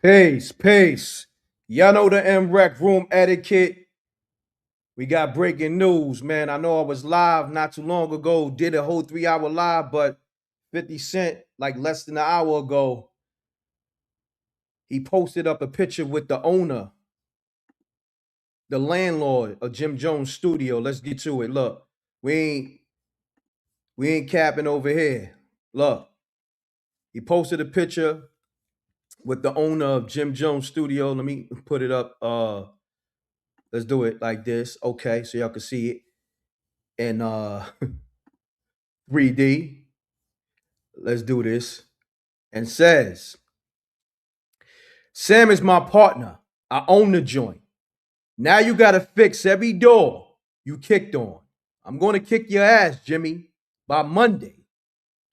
Pace. Y'all know the MREC room etiquette. We got breaking news, man. I know I was live not too long ago, did a whole 3 hour live, but 50 Cent, like less than an hour ago, he posted up a picture with the owner, the landlord of Jim Jones Studio. Let's get to it. Look, we ain't we ain't capping over here. Look, he posted a picture with the owner of Jim Jones Studio. Let me put it up. Let's do it like this. Okay, so y'all can see it in 3D. Let's do this. And says, Sam is my partner. I own the joint. Now you got to fix every door you kicked on. I'm going to kick your ass, Jimmy. By Monday,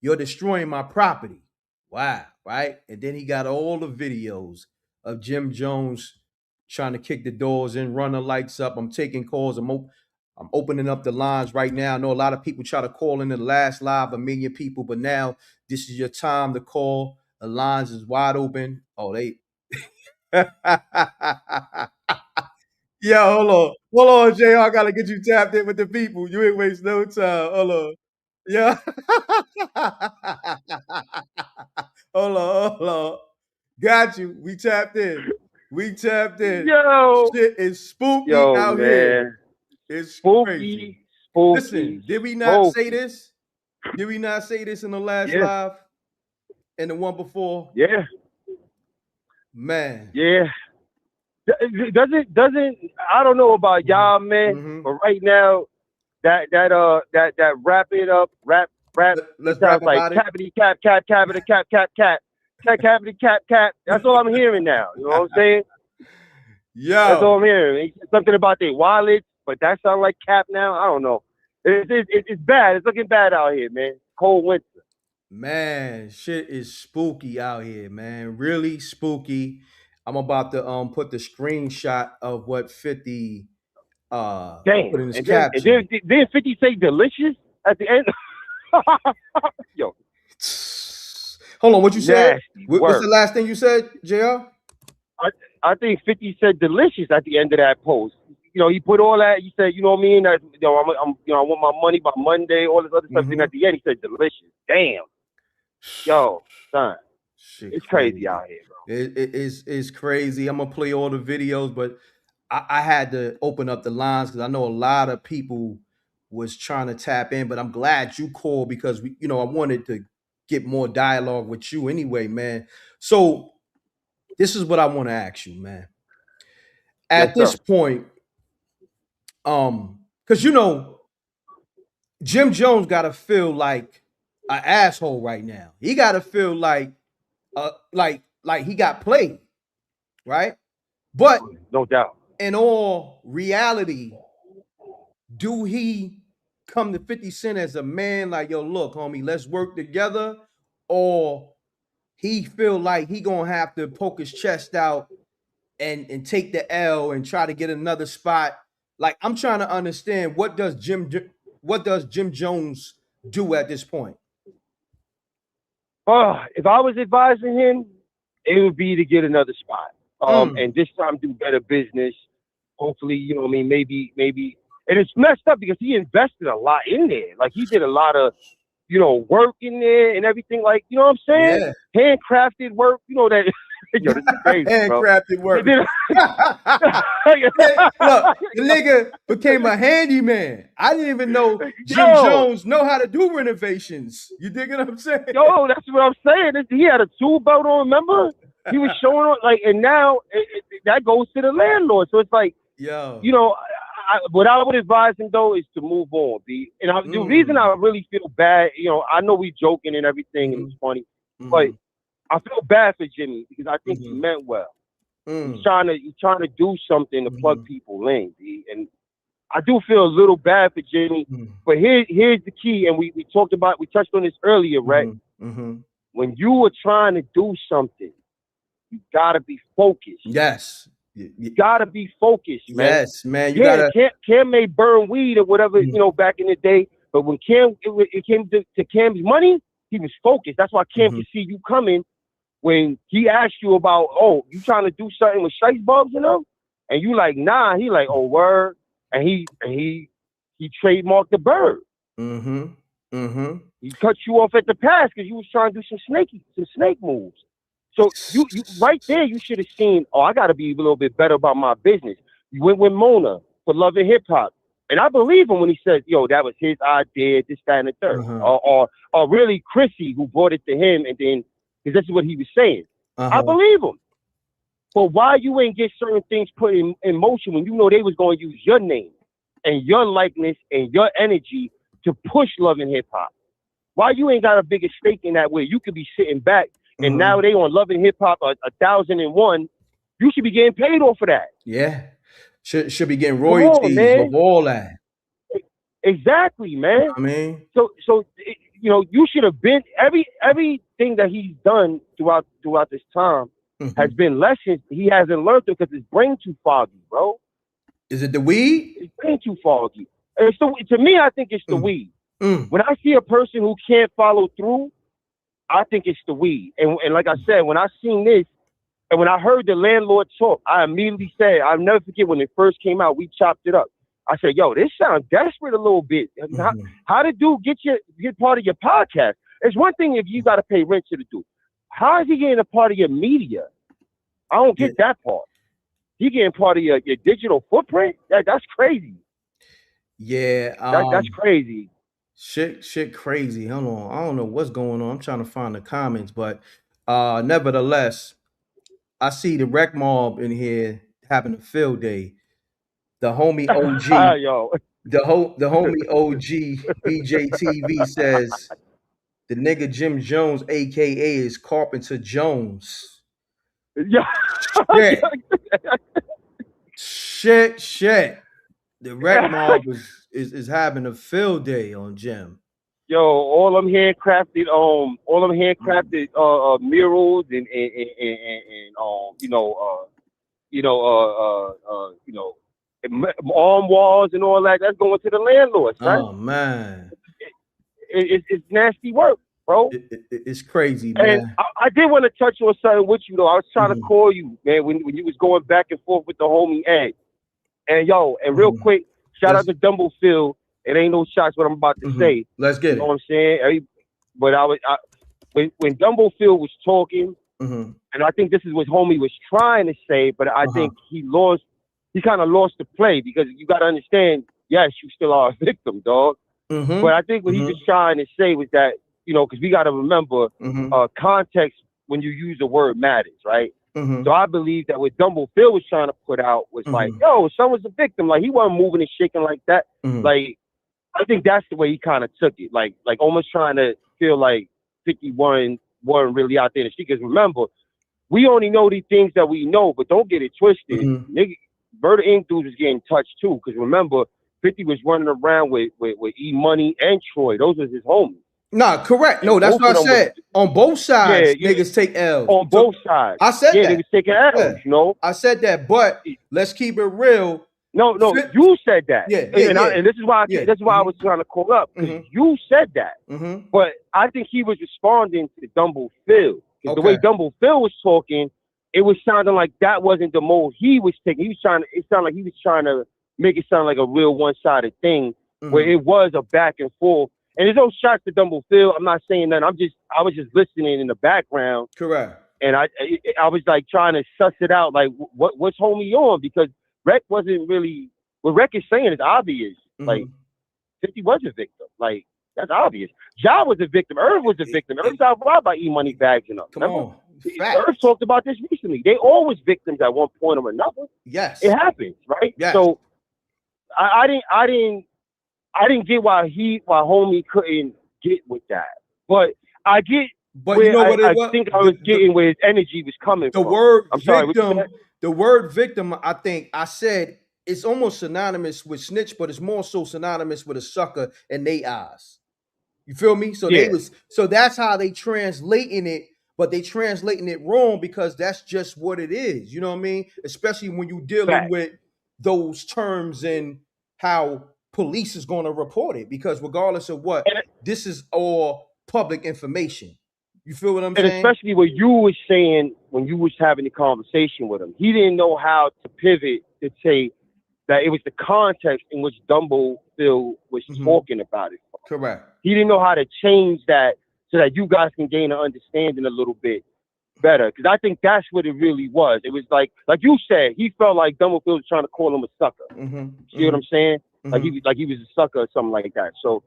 you're destroying my property. Wow, right? And then he got all the videos of Jim Jones trying to kick the doors in, run the lights up. I'm taking calls. I'm opening up the lines right now. I know a lot of people try to call in the last live, 1 million people, but now this is your time to call. The lines is wide open. Oh, they. Yo, hold on, Jr. I gotta get you tapped in with the people. You ain't waste no time. Hold on. Yeah. Hold on. Got you. We tapped in. Yo, Shit is spooky yo, out here. man, It's crazy. spooky, Listen, spooky, did we not say spooky. this? Did we not say this in the last Yeah, live and the one before? yeah, Man. yeah. Doesn't I don't know about Mhm. y'all, man, Mhm. but right now that wrap it up, rap. It Let's sounds rap like about it. cappity cap, cappity cap, cappity cap. That's all I'm hearing now. You know what I'm saying? That's all Yo, I'm hearing. It's something about their wallets, but that sounds like cap now. I don't know. It's bad. It's looking bad out here, man. Cold winter. man, shit is spooky out here, man. Really spooky. I'm about to put the screenshot of what 50 Damn. put in his And caption. then 50 say delicious at the end. Yo, Hold on, what you said? nasty What's the work. last thing you said, JR? I I think 50 said delicious at the end of that post. You know, he put all that. He said, you know what I mean? That, I want my money by Monday. All this other stuff. Then Mm-hmm. at the end, he said delicious. Damn, yo, son, Shit it's crazy crazy. out here, bro. It's crazy. I'm gonna play all the videos, but I had to open up the lines because I know a lot of people was trying to tap in, but I'm glad you called because I wanted to get more dialogue with you anyway, man. So this is what I want to ask you, man. Yes, At this sir. point, because Jim Jones gotta feel like an asshole right now. He gotta feel like he got played, right? But No doubt. in all reality, do he come to 50 Cent as a man like, yo, look, homie, let's work together? Or he feel like he gonna have to poke his chest out and take the L and try to get another spot? Like, I'm trying to understand what does Jim Jones do at this point? If I was advising him, it would be to get another spot. Mm. And this time do better business. Hopefully, you know what I mean, maybe and it's messed up because he invested a lot in there. Like he did a lot of, work in there and everything, like, you know what I'm saying? Yeah. Handcrafted work, that yo, this is crazy, bro. Handcrafted They work. did Look, the nigga became a handyman. I didn't even know Jim yo, Jones know how to do renovations. You dig what I'm saying? that's what I'm saying. He had a tool belt on, remember? He was showing on, like, and now that goes to the landlord. So it's like, Yo. you know, what I would advise him though is to move on, B. And the reason Mm. I really feel bad, I know we joking and everything, and Mm-hmm. it's funny, but Mm-hmm. I feel bad for Jimmy because I think he Mm-hmm. meant well. He's Mm. trying to do something to plug Mm-hmm. people in, B. And I do feel a little bad for Jimmy. Mm-hmm. But here's the key, and we touched on this earlier, right? Mm-hmm. Mm-hmm. When you are trying to do something, you gotta be focused. Yes. You gotta be focused, man. Yes, man. You Yeah, gotta. Cam may burn weed or whatever, Mm. back in the day. But when it came to Cam's money, he was focused. That's why Cam Mm-hmm. could see you coming when he asked you about, oh, you trying to do something with Shice Bubs and them, and you like, nah, he like, oh, word, and he trademarked the bird. Mm-hmm. Mm-hmm. He cut you off at the pass because you was trying to do some snake moves. So you right there, you should have seen, oh, I got to be a little bit better about my business. You went with Mona for Love and Hip Hop, and I believe him when he said, yo, that was his idea, this, that, and the third, Uh-huh. or really Chrissy who brought it to him, and then because this is what he was saying. I Uh-huh. believe him. But why you ain't get certain things put in motion when you know they was going to use your name and your likeness and your energy to push Love and Hip Hop? Why you ain't got a bigger stake in that way? You could be sitting back, and now they on Love and Hip Hop 1001. You should be getting paid off of that. Yeah. Should be getting Come on, royalties man. of all that. Exactly, man. I mean, So you know, you should have been everything that he's done throughout this time has been lessons he hasn't learned them because his brain too foggy, bro. is it the weed? His brain too foggy. And so to me, I think it's the weed. When I see a person who can't follow through, I think it's the weed. And like I said, when I seen this, and when I heard the landlord talk, I immediately said, I'll never forget when it first came out, we chopped it up. I said, yo, this sounds desperate a little bit. How did dude get part of your podcast? It's one thing if you got to pay rent to the dude. How is he getting a part of your media? I don't get that part. He getting part of your digital footprint? That's crazy. Yeah. That's crazy. Shit crazy. Hold on. I don't know what's going on. I'm trying to find the comments, but nevertheless, I see the Rec Mob in here having a field day. The homie OG, Yo. the homie OG BJTV says the nigga Jim Jones, aka is Carpenter Jones. Yeah. Shit. The Rec Mob is having a field day on Jim. Yo, all them handcrafted murals and arm walls and all that. That's going to the landlords, right? Oh man, it's nasty work, bro. It's crazy, man. And I did want to touch on something with you though. I was trying to call you, man, when you was going back and forth with the homie Ed. And yo, and real quick, shout out to Dumblefield. It ain't no shots what I'm about to say. Let's get it. You know what I'm saying? But when Dumblefield was talking, and I think this is what homie was trying to say, but I think he kind of lost the play because you got to understand, yes, you still are a victim, dog. But I think what he was trying to say was that, you know, because we got to remember context when you use the word matters, right? So I believe that what Dumblefield was trying to put out was like, yo, someone's a victim. Like, he wasn't moving and shaking like that. Like, I think that's the way he kind of took it. Like almost trying to feel like 50 weren't really out there in the street. Because remember, we only know these things that we know, but don't get it twisted. Nigga, Murder Inc. dude was getting touched too. Because remember, 50 was running around with E Money and Troy. Those was his homies. Nah, correct. No, that's what I said. On both sides, niggas take L's. On both sides. I said that. Yeah, they was taking L's, you know? I said that, but let's keep it real. No, you said that. And this is why I was trying to call up. You said that. But I think he was responding to Dumblefield. The way Dumblefield was talking, it was sounding like that wasn't the mode he was taking. It sounded like he was trying to make it sound like a real one-sided thing where it was a back and forth. And there's no shots to Dumblefield. I'm not saying that. I was just listening in the background. Correct. And I was like trying to suss it out. Like what's homie on? Because Rec wasn't really what Rec is saying is obvious. Like 50 was a victim. Like that's obvious. Ja was a victim. Irv was a victim. Irv got robbed by E Money bags and up. Come on. Irv talked about this recently. They always victims at one point or another. Yes. It happens, right? Yes. So I didn't get why homie couldn't get with that. But I get you know what I think I was getting where his energy was coming from. The word victim, I think I said it's almost synonymous with snitch, but it's more so synonymous with a sucker in their eyes. You feel me? So that's how they translating it, but they translating it wrong because that's just what it is. You know what I mean? Especially when you're dealing with those terms and how police is going to report it, because regardless of what, this is all public information. You feel what I'm And saying? especially what you was saying when you was having the conversation with him, he didn't know how to pivot to say that it was the context in which Dumbo Phil was talking about it. Correct. He didn't know how to change that so that you guys can gain an understanding a little bit better. Because I think that's what it really was. It was like you said, he felt like Dumbo Phil was trying to call him a sucker. See what I'm saying? Like he was a sucker or something like that. So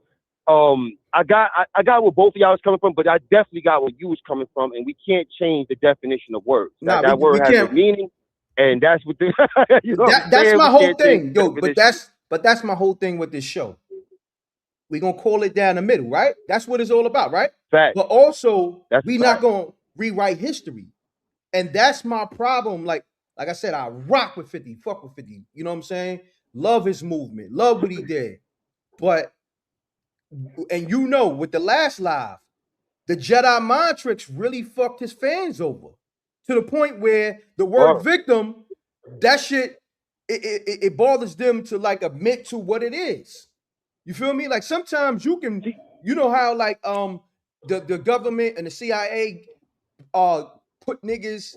I got where both of y'all was coming from, but I definitely got where you was coming from, and we can't change the definition of words. That word has a meaning, and that's what the you know that's my whole thing, yo. But that's my whole thing with this show. We're gonna call it down the middle, right? That's what it's all about, right? Fact. But also, we're not gonna rewrite history. And that's my problem. Like I said, I rock with 50, fuck with 50. You know what I'm saying? Love his movement, love what he did. But and you know, with the last live, the Jedi mind tricks really fucked his fans over to the point where the word victim, that shit, it bothers them to like admit to what it is. You feel me? Like sometimes you can, you know how like the government and the CIA gave niggas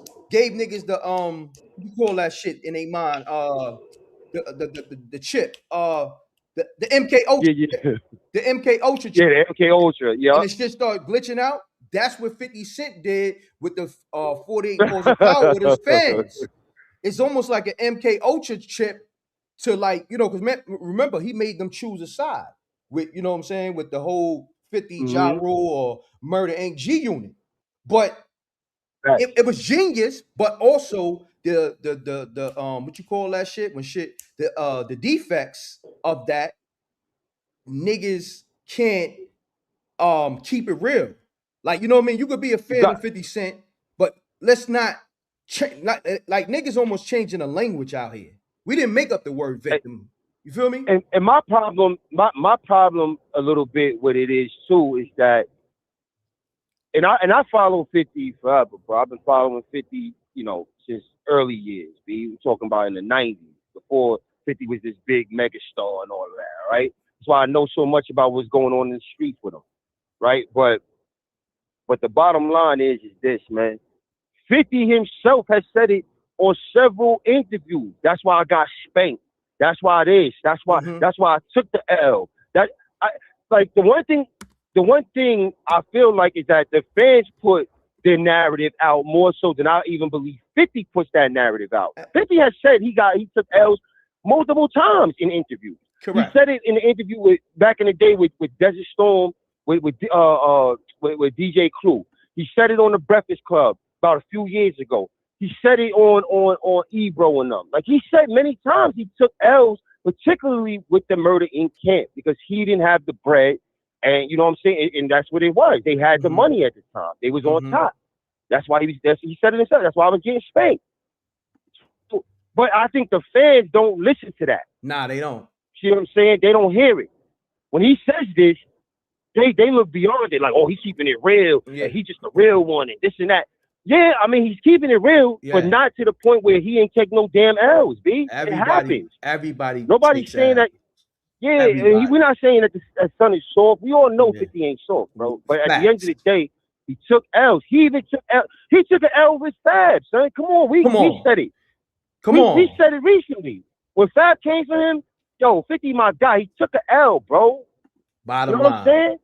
the you call that shit in their mind, the chip, the MK Ultra, the MK Ultra chip. Yeah, the MK Ultra, yeah. And the shit started glitching out. That's what 50 Cent did with the 48 Laws of Power with his fans. It's almost like an MK Ultra chip to like, you know, because remember, he made them choose a side with, you know what I'm saying, with the whole 50 Ja Rule or Murder Inc. G Unit. But it was genius, but also the what you call that shit when shit the defects of that niggas can't keep it real. Like, you know what I mean? You could be a fan of 50 Cent, but let's not like niggas almost changing the language out here. We didn't make up the word victim. You feel me? And my problem a little bit with it is too is that and I follow 50 forever, bro. I've been following 50, you know, since early years. We're talking about in the 90s, before 50 was this big mega star and all of that, right? That's why I know so much about what's going on in the streets with him, right? But the bottom line is this, man. 50 himself has said it on several interviews. That's why I got spanked. That's why it is. That's why I took the L. The one thing I feel like is that the fans put their narrative out more so than I even believe 50 puts that narrative out. 50 has said he took L's multiple times in interviews. Correct. He said it in the interview back in the day with Desert Storm with DJ Clue. He said it on the Breakfast Club about a few years ago. He said it on Ebro and them. Like he said many times, he took L's, particularly with the Murder Inc. camp, because he didn't have the bread, and you know what I'm saying. And that's what it was. They had the money at the time. They was on top. That's why he said it himself. That's why I was getting spanked. But I think the fans don't listen to that. Nah, they don't. See what I'm saying? They don't hear it. When he says this, they look beyond it. Like, oh, he's keeping it real. Yeah. And he's just a real one and this and that. Yeah, I mean, he's keeping it real, but not to the point where he ain't take no damn L's, B. It happens. Nobody's saying that. Yeah, and we're not saying that the son is soft. We all know 50 ain't soft, bro. But at the end of the day, he took L's. He even took L. He took an L with Fab, son. Come on, we said it. We said it recently. When Fab came for him, yo, 50 my guy. He took an L, bro. Bottom line. You know what I'm saying?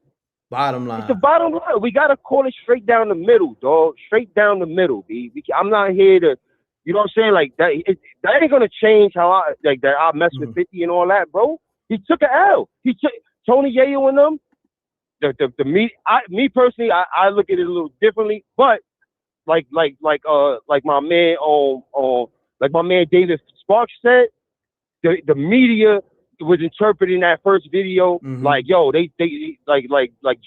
Bottom line. It's the bottom line. We got to call it straight down the middle, dog. Straight down the middle, B. I'm not here to, you know what I'm saying? Like, that ain't going to change how I mess with 50 and all that, bro. He took an L. He took Tony Yayo and them. Me personally, I look at it a little differently, but like my man like my man David Sparks said, the media was interpreting that first video like, yo, they like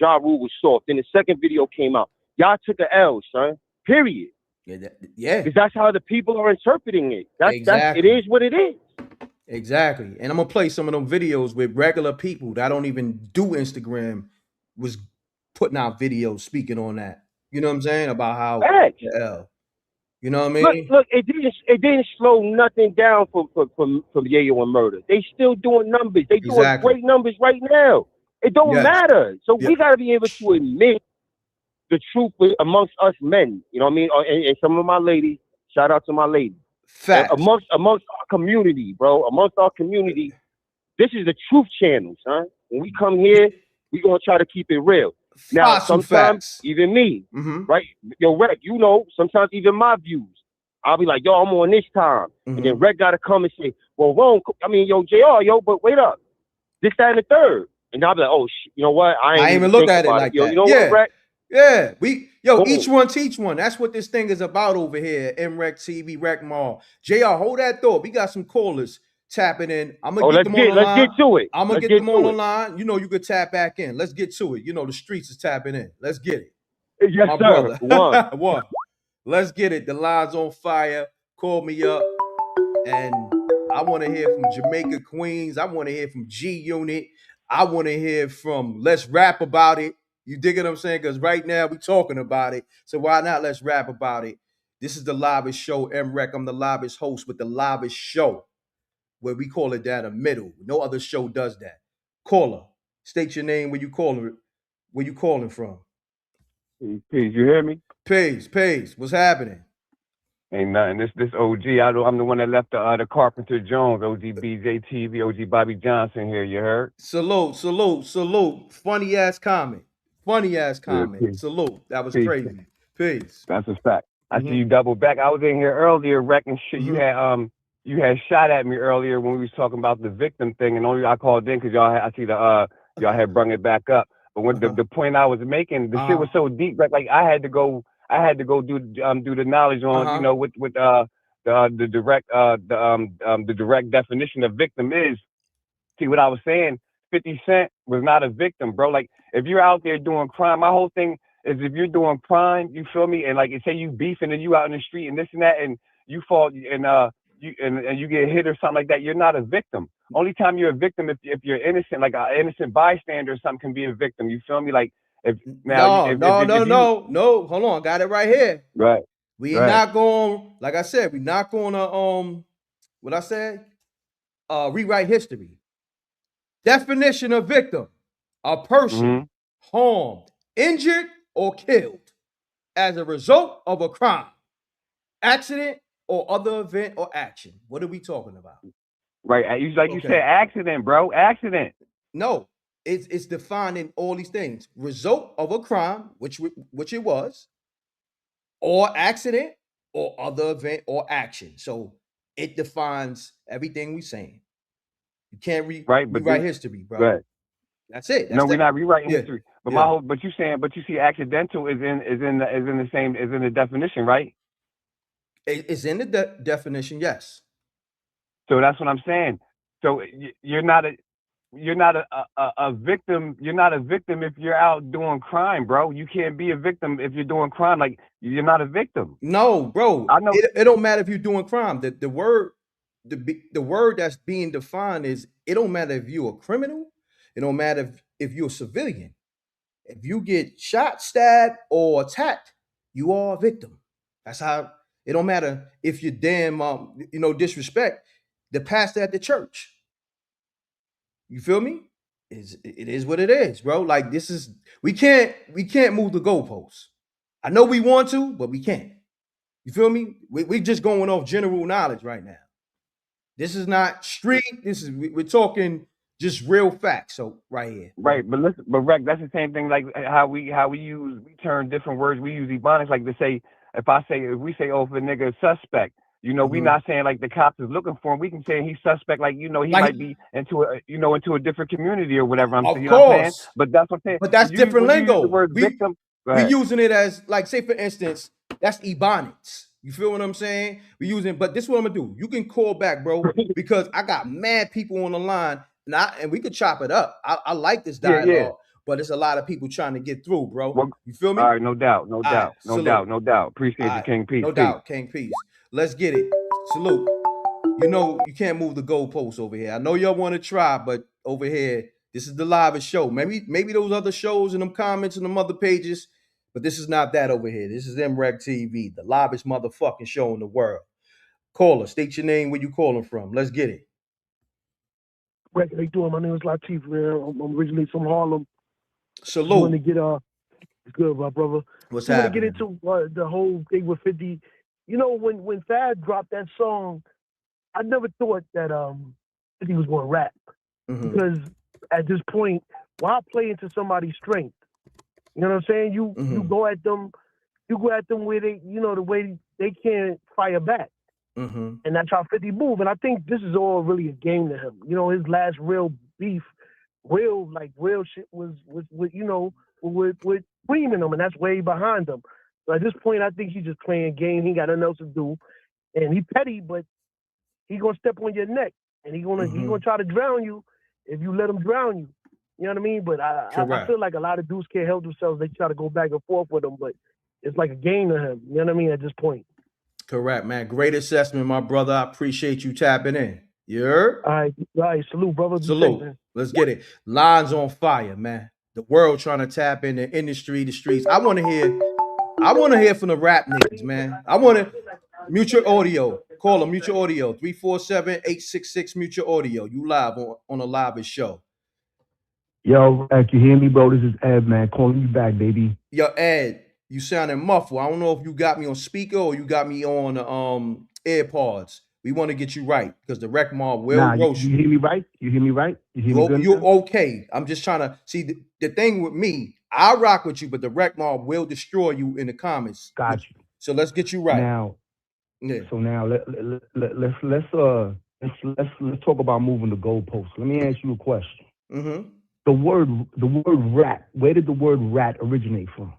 Ja Rule was soft. Then the second video came out. Y'all took an L, son. Period. Yeah. Because that's how the people are interpreting it. It is what it is. Exactly. And I'm gonna play some of them videos with regular people that don't even do Instagram was putting out videos speaking on that. You know what I'm saying? About how L. You know what I mean? Look, it didn't slow nothing down from Yayo and Murder. They still doing numbers. They doing great numbers right now. It don't matter. So we gotta be able to admit the truth amongst us men. You know what I mean? And some of my ladies. Shout out to my ladies. Facts. Amongst our community, bro. Amongst our community, this is the truth channel, son. When we come here, we gonna try to keep it real. Now, Fossil sometimes facts. even me, Mm-hmm. right? Yo, Rec, you know, sometimes even my views, I'll be like, yo, I'm on this time, and then Mm-hmm. Rec gotta come and say, well, wrong. I mean, yo, Jr. Yo, but wait up, this, that, and the third, and I'll be like, oh, you know what? I ain't even looked think at it about like Yo, that. you know what, Yeah. Rec? Yeah. Each Boom. one teach one. That's what this thing is about over here. MREC TV, Rec Mall. JR, hold that thought. We got some callers tapping in. I'm gonna Oh, get them on the let's line. get to it. I'm gonna Let's get them on to the it. line. You know, you could tap back in. Let's get to it. You know, the streets is tapping in. Let's get it. Yes, My sir. brother. One. One. Let's get it. The line's on fire. Call me up. And I want to hear from Jamaica Queens. I want to hear from G Unit. I want to hear from Let's Rap About It. You dig what I'm saying? Because right now we talking about it. So why not let's rap about it? This is the livest show, MREC. I'm the livest host with the livest show, where we call it down the middle. No other show does that. Caller, state your name, where you calling from. Peace, you hear me? Pace. What's happening? Ain't nothing. This OG. I'm the one that left the Carpenter Jones, OG BJ TV, OG Bobby Johnson here. You heard? Salute. Funny ass comment. Peace. Salute. That was Peace. crazy. Peace. That's a fact. I Mhm. see you double back. I was in here earlier wrecking shit. Mhm. You had shot at me earlier when we was talking about the victim thing, and only I called in because I see y'all had brung it back up. But when the point I was making, the shit was so deep, like I had to go do the knowledge on you know with the direct definition of victim is. See what I was saying? 50 Cent was not a victim, bro. Like if you're out there doing crime, my whole thing is if you're doing crime, you feel me? And like say you beefing and you out in the street and this and that, and you fall and you get hit or something like that, you're not a victim. Only time you're a victim if you're innocent, like an innocent bystander or something can be a victim. You feel me? Like if now no. Hold on, got it right here. Right. We not going, like I said, we not going to what I said, rewrite history. Definition of victim: a person harmed, injured, or killed as a result of a crime, accident, or other event or action. What are we talking about? Right. You said accident, bro. Accident. No, it's defining all these things. Result of a crime, which it was, or accident, or other event or action. So it defines everything we're saying. You can't rewrite history, bro. Right. That's it. We're not rewriting history. But yeah. but you see accidental is in the definition, right? It's in the definition, yes. So that's what I'm saying. So you're not a victim. You're not a victim if you're out doing crime, bro. You can't be a victim if you're doing crime. Like you're not a victim. No, bro. I know. It don't matter if you're doing crime. The word that's being defined is it don't matter if you're a criminal. It don't matter if you're a civilian. If you get shot, stabbed, or attacked, you are a victim. That's how. It don't matter if you're damn disrespect the pastor at the church. You feel me? It is what it is, bro. Like we can't move the goalposts. I know we want to, but we can't. You feel me? We just going off general knowledge right now. This is not street. We're talking just real facts. So right here. Right, but listen, but Rec, that's the same thing. Like how we turn different words. We use ebonics like to say if we say oh, if a nigga is suspect. You know, we not saying like the cops is looking for him. We can say he's suspect, like he might be into a different community or whatever. Of you course. know what I'm saying? But that's what I'm saying. But that's different lingo. The word victim. We using it as like, say for instance, that's ebonics. You feel what I'm saying? We using, but this is what I'm gonna do. You can call back, bro, because I got mad people on the line, and we could chop it up. I like this dialogue, but it's a lot of people trying to get through, bro. Well, you feel me? All right, no doubt. Appreciate you, King Peace. No doubt, King Peace. Let's get it. Salute. You know you can't move the goalposts over here. I know y'all want to try, but over here, this is the livest show. Maybe those other shows and them comments and them other pages, but this is not that over here. This is MREC TV, the livest motherfucking show in the world. Caller, state your name, where you calling from. Let's get it. How you doing? My name is Latif, man. I'm originally from Harlem. Salute. Good, my brother. What's You want to get happening? into the whole thing with 50? You know, when Thad dropped that song, I never thought that 50 was going to rap Mhm. because at this point, why play into somebody's strength? You know what I'm saying? You Mhm. go at them, where they, the way they can't fire back, Mhm. and that's how 50 move. And I think this is all really a game to him. You know, his last real beef, real shit was with Cream in him, and that's way behind him. So at this point, I think he's just playing game. He got nothing else to do, and he petty, but he gonna step on your neck, and he gonna Mhm. try to drown you if you let him drown you. You know what I mean? But I Correct. feel like a lot of dudes can't help themselves. They try to go back and forth with him, but it's like a game to him. You know what I mean? At this point. Correct, man. Great assessment, my brother. I appreciate you tapping in. You heard? All right. Salute, brother. Be safe, Salute. man. Let's get it. Lines on fire, man. The world trying to tap in the industry, the streets. I want to hear from the rap niggas, man. I want to Mutual Audio. Call them Mutual Audio. 347-866 Mutual Audio. You live on a live show. Yo, Rack, you hear me, bro? This is Ed, man. Calling you back, baby. Yo, Ed, you sounding muffled. I don't know if you got me on speaker or you got me on AirPods. We want to get you right because the rec mob will Nah, roast you hear me right? You hear me right? You hear me good You're now? okay. I'm just trying to see the thing with me. I rock with you, but the rec mob will destroy you in the comments. Got you. So let's get you right. Now, Yeah. so now let's talk about moving the goalposts. Let me ask you a question. Mm-hmm. The word rat. Where did the word rat originate from?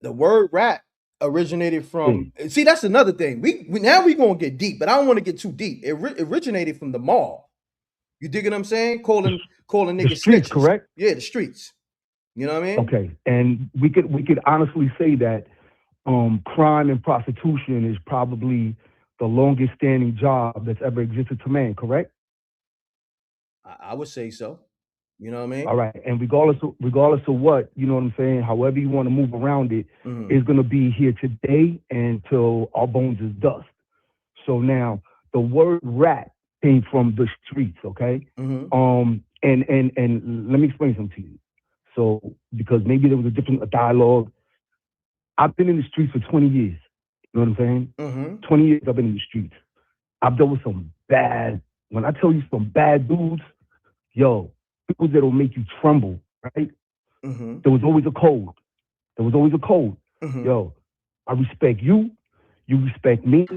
The word rat originated from. See, that's another thing. We now we gonna get deep, but I don't want to get too deep. It originated from the mall. You dig what I'm saying? Calling The niggas streets, snitches. correct? Yeah, the streets. You know what I mean? Okay, and we could honestly say that crime and prostitution is probably the longest standing job that's ever existed to man, correct? I would say so. You know what I mean? All right, and regardless of what, you know what I'm saying, however you want to move around it, Mhm. is going to be here today until our bones is dust. So now the word rat came from the streets, okay? Mhm. And let me explain something to you. So because maybe there was a dialogue. I've been in the streets for 20 years. You know what I'm saying? Mhm. 20 years I've been in the streets. I've dealt with some bad. When I tell you some bad dudes, yo, people that'll make you tremble, right? Mhm. There was always a code. Mhm. Yo, I respect you. You respect me.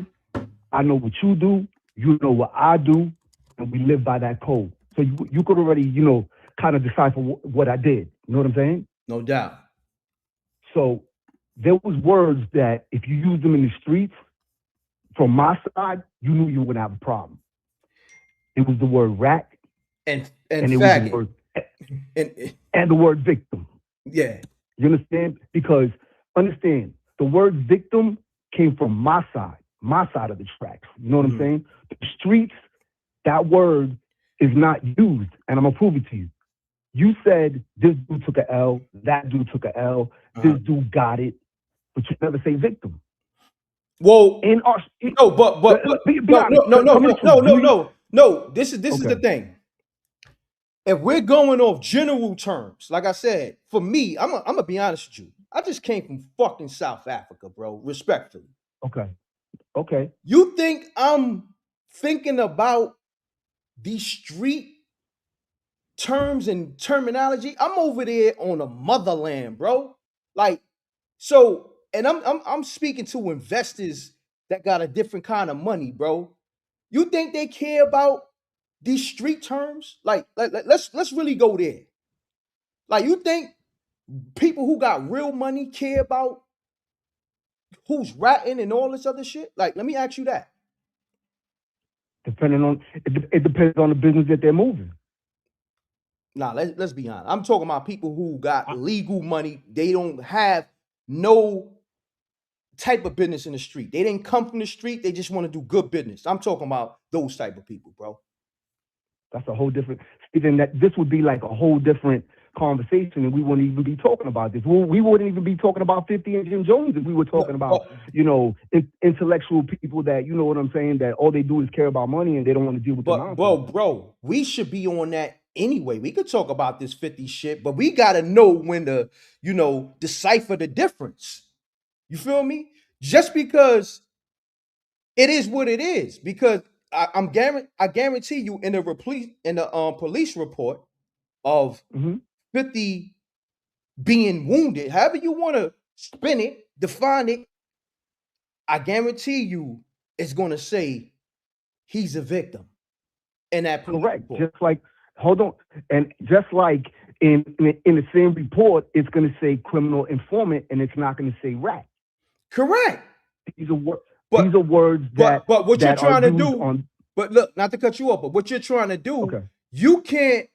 I know what you do. You know what I do. And we live by that code. So you could already, kind of decipher what I did. You know what I'm saying? No doubt. So there was words that if you used them in the streets, from my side, you knew you were gonna have a problem. It was the word rat And and it was the faggot. word And the word victim. yeah. You understand? Because understand, the word victim came from my side of the tracks. You know what I'm saying? The streets, that word is not used, and I'm gonna prove it to you. You said this dude took a L, that dude took a L, this dude got it, but you never say victim. Well, in our no, but be honest. No. This is the thing. If we're going off general terms, like I said, for me, I'm gonna be honest with you. I just came from fucking South Africa, bro. Respectfully. Okay. You think I'm thinking about these street terms and terminology? I'm over there on the motherland, bro. Like, so, and I'm speaking to investors that got a different kind of money, bro. You think they care about these street terms? Like let's really go there. Like, you think people who got real money care about who's ratting and all this other shit? Like, let me ask you that. Depending on it depends on the business that they're moving. Nah, let's be honest. I'm talking about people who got legal money. They don't have no type of business in the street. They didn't come from the street. They just want to do good business. I'm talking about those type of people, bro. That's a whole different. Then this would be like a whole different conversation, and we wouldn't even be talking about this. We wouldn't even be talking about 50 and Jim Jones if we were talking about, intellectual people that, you know what I'm saying, that all they do is care about money and they don't want to deal with the nonsense. Bro, we should be on that anyway. We could talk about this 50 shit, but we gotta know when to, decipher the difference. You feel me? Just because it is what it is. Because I guarantee you in the police report of hmm 50 being wounded, however you want to spin it, define it, I guarantee you it's going to say he's a victim in that police Correct. report. Just like, hold on, and just like in the same report, it's going to say criminal informant, and it's not going to say rat. Correct. These are words. But- These are words that But what you're that trying are to used do, on. but look, not to cut you off, but what you're trying to do, Okay. you can't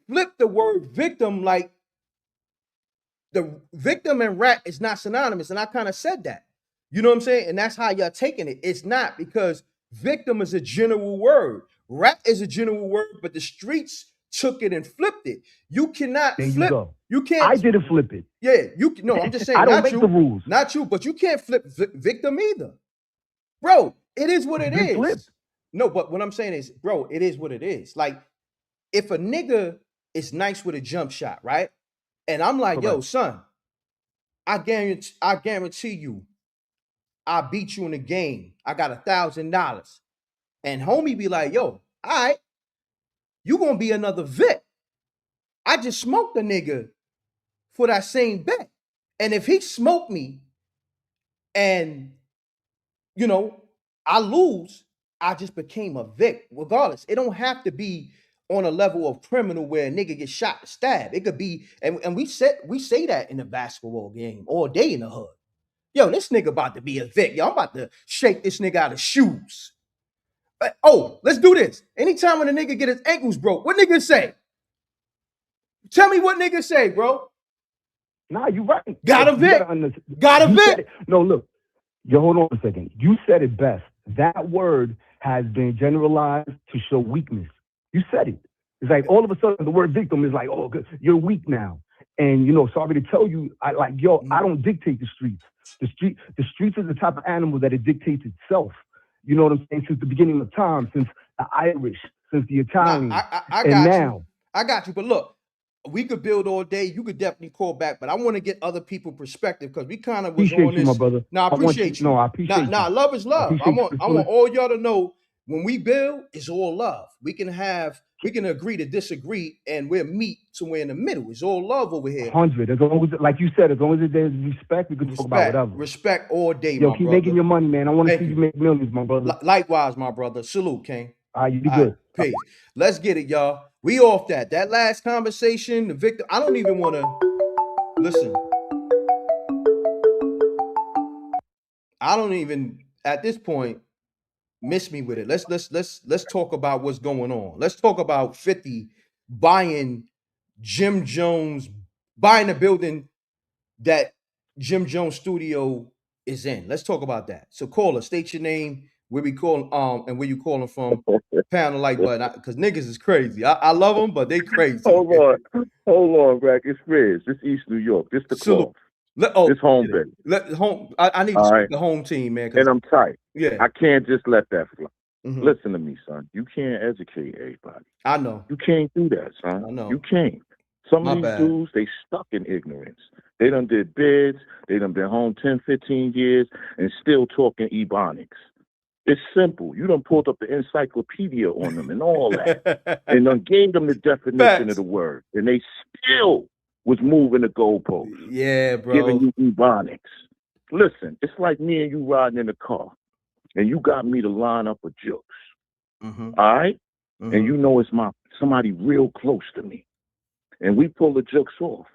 flip the word victim like the victim and rat is not synonymous. And I kind of said that. You know what I'm saying? And that's how you're taking it. It's not, because victim is a general word. Rat is a general word, but the streets took it and flipped it. You cannot There you flip. go. You can't. I didn't flip it. Yeah, no, I'm just saying. I don't not make you, the rules. Not you, but you can't flip victim either. Bro, it is what it It's been is. flipped. No, but what I'm saying is, bro, it is what it is. Like, if a nigga is nice with a jump shot, right? And I'm like, yo, Correct. son, I guarantee you, I beat you in the game. I got $1,000. And homie be like, yo, all right, you gonna be another vet. I just smoked a nigga for that same bet. And if he smoked me and, I lose, I just became a vic. Regardless, it don't have to be on a level of criminal where a nigga gets shot, stabbed. It could be, and we say that in a basketball game all day in the hood. Yo, this nigga about to be a vic. Yo, I'm about to shake this nigga out of shoes. Oh, let's do this. Anytime when a nigga get his ankles broke, what nigga say? Tell me what nigga say, bro. Nah, you right. Got a You Vic. gotta understand. Got a You said Vic. it. No, look. Yo, hold on a second. You said it best. That word has been generalized to show weakness. You said it. It's like all of a sudden the word victim is like, oh, good, you're weak now. And sorry to tell you, I don't dictate the streets. The streets is the type of animal that it dictates itself. You know what I'm saying? Since the beginning of time, since the Irish, since the Italians, I and got now. you. I got you. But look, we could build all day. You could definitely call back, but I want to get other people's perspective because we kind of was Appreciate on you, this. my brother. No, I appreciate you. No, I appreciate Nah, you. love is love. I appreciate want you. all y'all to know when we build, it's all love. We can agree to disagree, and we'll meet somewhere in the middle. It's all love over here. 100. As long as, like you said, as long as there's respect, we can talk about whatever. Respect all day, Yo, my keep brother. making your money, man. I want to Thank see you you. make millions, my brother. Likewise, my brother. Salute, King. All right, you be All good. right, peace. Let's get it, y'all. We off that. That last conversation, the victim. I don't even want to listen. I don't even at this point miss me with it. Let's talk about what's going on. Let's talk about 50 buying Jim Jones, buying a building that Jim Jones studio is in. Let's talk about that. So caller, state your name, where we call and where you calling from. Pound the like button, because niggas is crazy. I love them, but they crazy. Hold on, Rack. It's Riz. This East New York. This the Salute. call. This home base. I need to All speak right. the home team, man. 'cause- And I'm tight. yeah, I can't just let that fly. mhm. Listen to me, son. You can't educate everybody. I know. You can't do that, son. I know. You can't. Some My of these bad. dudes, they stuck in ignorance. They done did bids. They done been home 10, 15 years and still talking Ebonics. It's simple. You done pulled up the encyclopedia on them and all that. And done gave them the definition Facts. of the word. And they still was moving the goalposts. Yeah, bro. Giving you Ebonics. Listen, it's like me and you riding in a car, and you got me to line up a jokes, Mhm, all right? mhm. And you know it's somebody real close to me, and we pull the jokes off.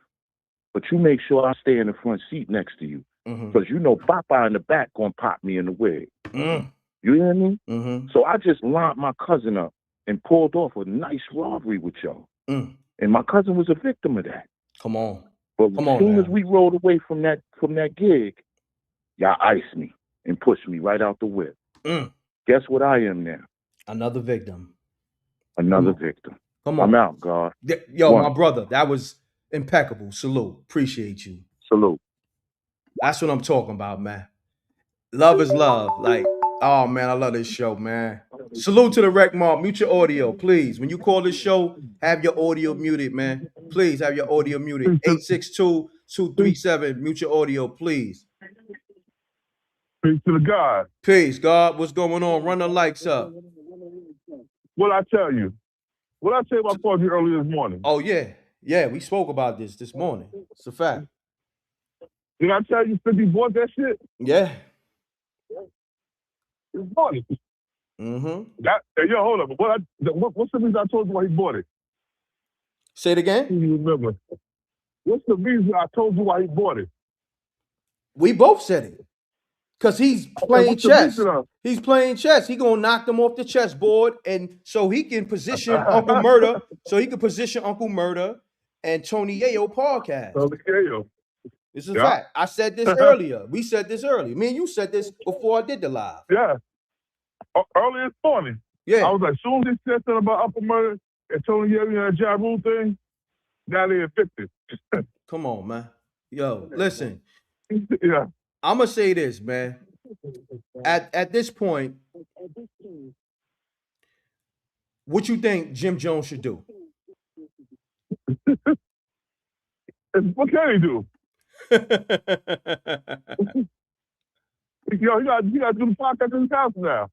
But you make sure I stay in the front seat next to you, Mhm, because you know Papa in the back gonna pop me in the wig. mm, You hear me? mhm, So I just lined my cousin up and pulled off a nice robbery with y'all, mm. and my cousin was a victim of that. Come on. But Come as on soon now. as we rolled away from that gig, y'all iced me and pushed me right out the whip. Mm. Guess what I am now? Another victim. Another Come on. victim. Come on. I'm out, God. Yo, One. my brother, that was impeccable. Salute. Appreciate you. Salute. That's what I'm talking about, man. Love is love. Like, oh man, I love this show, man. Salute to the Rec Mob. Mute your audio, please. When you call this show, have your audio muted, man. Please have your audio muted. 862-237. Mute your audio, please. Peace to the God. Peace, God. What's going on? Run the lights up. What I tell you? What I tell you about called you earlier this morning? Oh, yeah. Yeah, we spoke about this morning. It's a fact. Did I tell you 50 bought that shit? Yeah. He bought it. Mm-hmm. Hey, yo, hold up. What's the reason I told you why he bought it? Say it again. You remember? What's the reason I told you why he bought it? We both said it. Because he's playing What's the chess. reason of- He's playing chess. He gonna knock them off the chessboard, and so he can position Uncle Murder. So he can position Uncle Murder and Tony Yayo podcast. Okay, yo. This is a Yeah. fact. I said this earlier. We said this earlier. Me and you said this before I did the live. Yeah. Earlier this morning. Yeah. I was like, soon as they said something about Upper Murder and Tony Yeri and that Ja Rule thing, now they evicted. Come on, man. Yo, listen. Yeah. I'm gonna say this, man. At this point, what you think Jim Jones should do? What can he do? Yo, you got to do the podcast in his house now.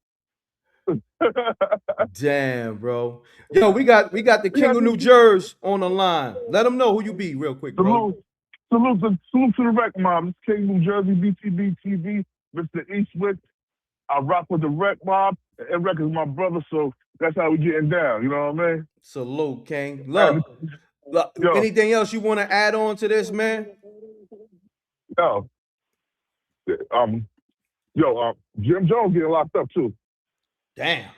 Damn, bro. Yo, we got the King of New Jersey on the line. Let him know who you be real quick, bro. Salute to the Rec Mob. This is King New Jersey, BTB TV, Mr. Eastwick. I rock with the Rec Mob. And Rec is my brother, so that's how we getting down. You know what I mean? Salute, King. Look, Yo. anything else you want to add on to this, man? Yo. Jim Jones getting locked up too. Damn.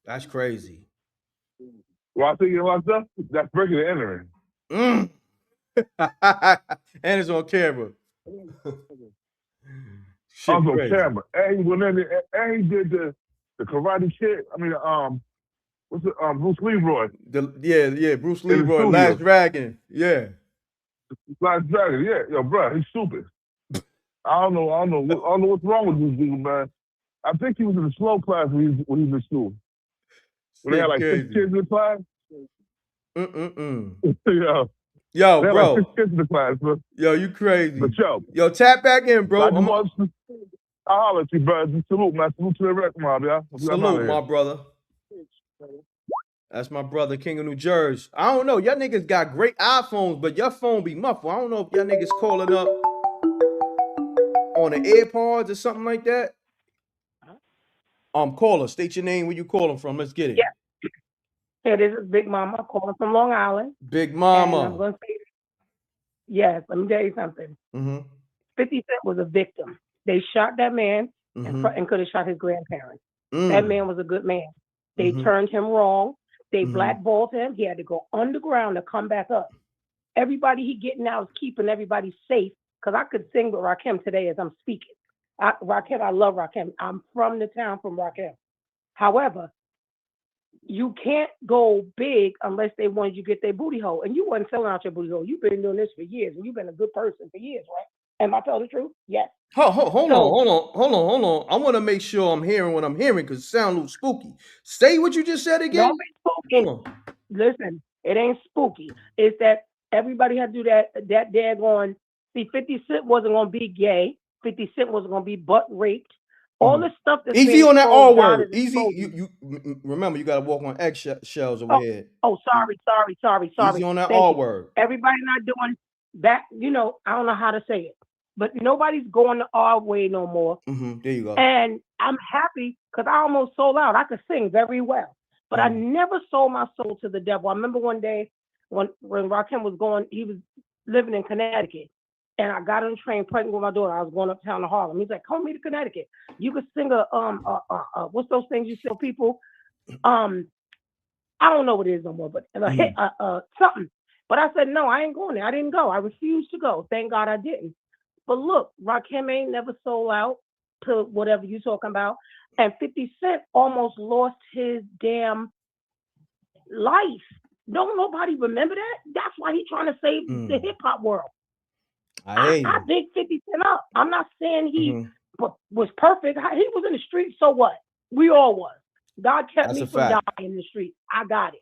That's crazy. Well, I think getting locked up, that's breaking and entering. And it's on camera. I was on camera. And he went in there, and he did the Karate Kid. I mean, what's it? Bruce Leroy. Bruce Leroy, Last Dragon. Yeah. Last Dragon. Yeah, yo, bro, he's stupid. I don't know what's wrong with this dude, man. I think he was in the slow class when he was in school. When they had like 6 kids in the class. Yo, they had bro. Like 6 kids in the class, bro. Yo, you crazy. But yo, tap back in, bro. I'll holler at you, bro. Salute, man. Salute to the Rec Mob, y'all. Salute, my brother. That's my brother, King of New Jersey. I don't know. Y'all niggas got great iPhones, but your phone be muffled. I don't know if y'all niggas calling up on the AirPods or something like that. Caller, state your name, where you calling from. Let's get it. Yeah. Hey, this is Big Mama calling from Long Island. Big Mama. And I'm going to say, yes, let me tell you something. 50 Cent was a victim. They shot that man and could have shot his grandparents. That man was a good man. They turned him wrong. They blackballed him. He had to go underground to come back up. Everybody he getting out is keeping everybody safe. Because I could sing with Rakim today as I'm speaking. Rakim, I love Rakim. I'm from the town from Rakim. However, you can't go big unless they wanted you to get their booty hole. And you wasn't selling out your booty hole. You've been doing this for years. And you've been a good person for years, right? Am I telling the truth? Yes. Hold on. I want to make sure I'm hearing what I'm hearing because it sounds a little spooky. Say what you just said again. Hold on. Listen, it ain't spooky. It's that everybody had to do that daggone. See, 50 Cent wasn't going to be gay. 50 Cent wasn't going to be butt raped. All this stuff that's easy on that R word. Easy. You remember, you got to walk on eggshells over here. Oh, sorry. Easy on that R word. Everybody not doing that. You know, I don't know how to say it. But nobody's going the R way no more. There you go. And I'm happy because I almost sold out. I could sing very well. But I never sold my soul to the devil. I remember one day when Rakim was going, he was living in Connecticut. And I got on the train pregnant with my daughter. I was going uptown to Harlem. He's like, come with me to Connecticut. You could sing what's those things you tell people? I don't know what it is no more, but something. But I said, no, I ain't going there. I didn't go. I refused to go. Thank God I didn't. But look, Rakim ain't never sold out to whatever you talking about. And 50 Cent almost lost his damn life. Don't nobody remember that? That's why he's trying to save the hip hop world. I dig 50 Cent up. I'm not saying he but was perfect. He was in the street, so what? We all was. God kept That's me a from fact. dying in the street. I got it.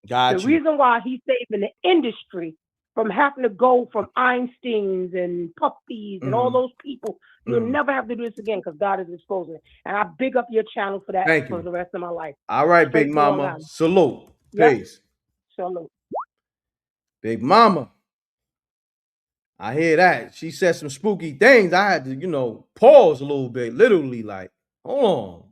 Got The you. reason why he's saving the industry from having to go from Einsteins and Puppies and all those people, you'll never have to do this again because God is exposing it. And I big up your channel for that Thank for you. the rest of my life. All right, Straight Big to Long Mama. Island. Salute. Yep. Peace. Salute. Big Mama. I hear that. She said some spooky things. I had to, pause a little bit, literally, like, hold on.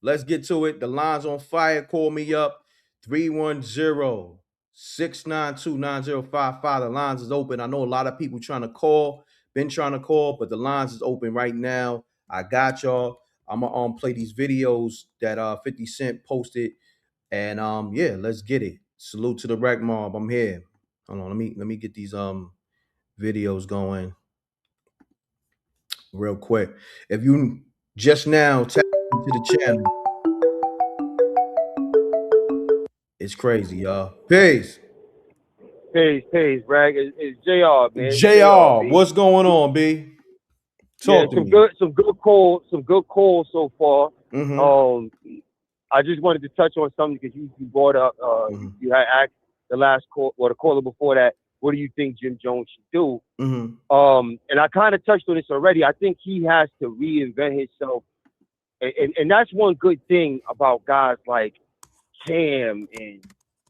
Let's get to it. The line's on fire. Call me up. 310-692-9055. The lines is open. I know a lot of people trying to call, been trying to call, but the lines is open right now. I got y'all. I'm gonna play these videos that 50 Cent posted. And yeah, let's get it. Salute to the Rec Mob. I'm here. Hold on, let me get these videos going real quick. If you just now tap into the channel, it's crazy, y'all. Peace. Peace, Rag. It's JR, man. JR, B. what's going on, B? Yeah, Talk to me. some good calls so far. Mhm. I just wanted to touch on something because you brought up you had asked the last call or the caller before that, what do you think Jim Jones should do? Mhm. And I kind of touched on this already. I think he has to reinvent himself, and that's one good thing about guys like Cam and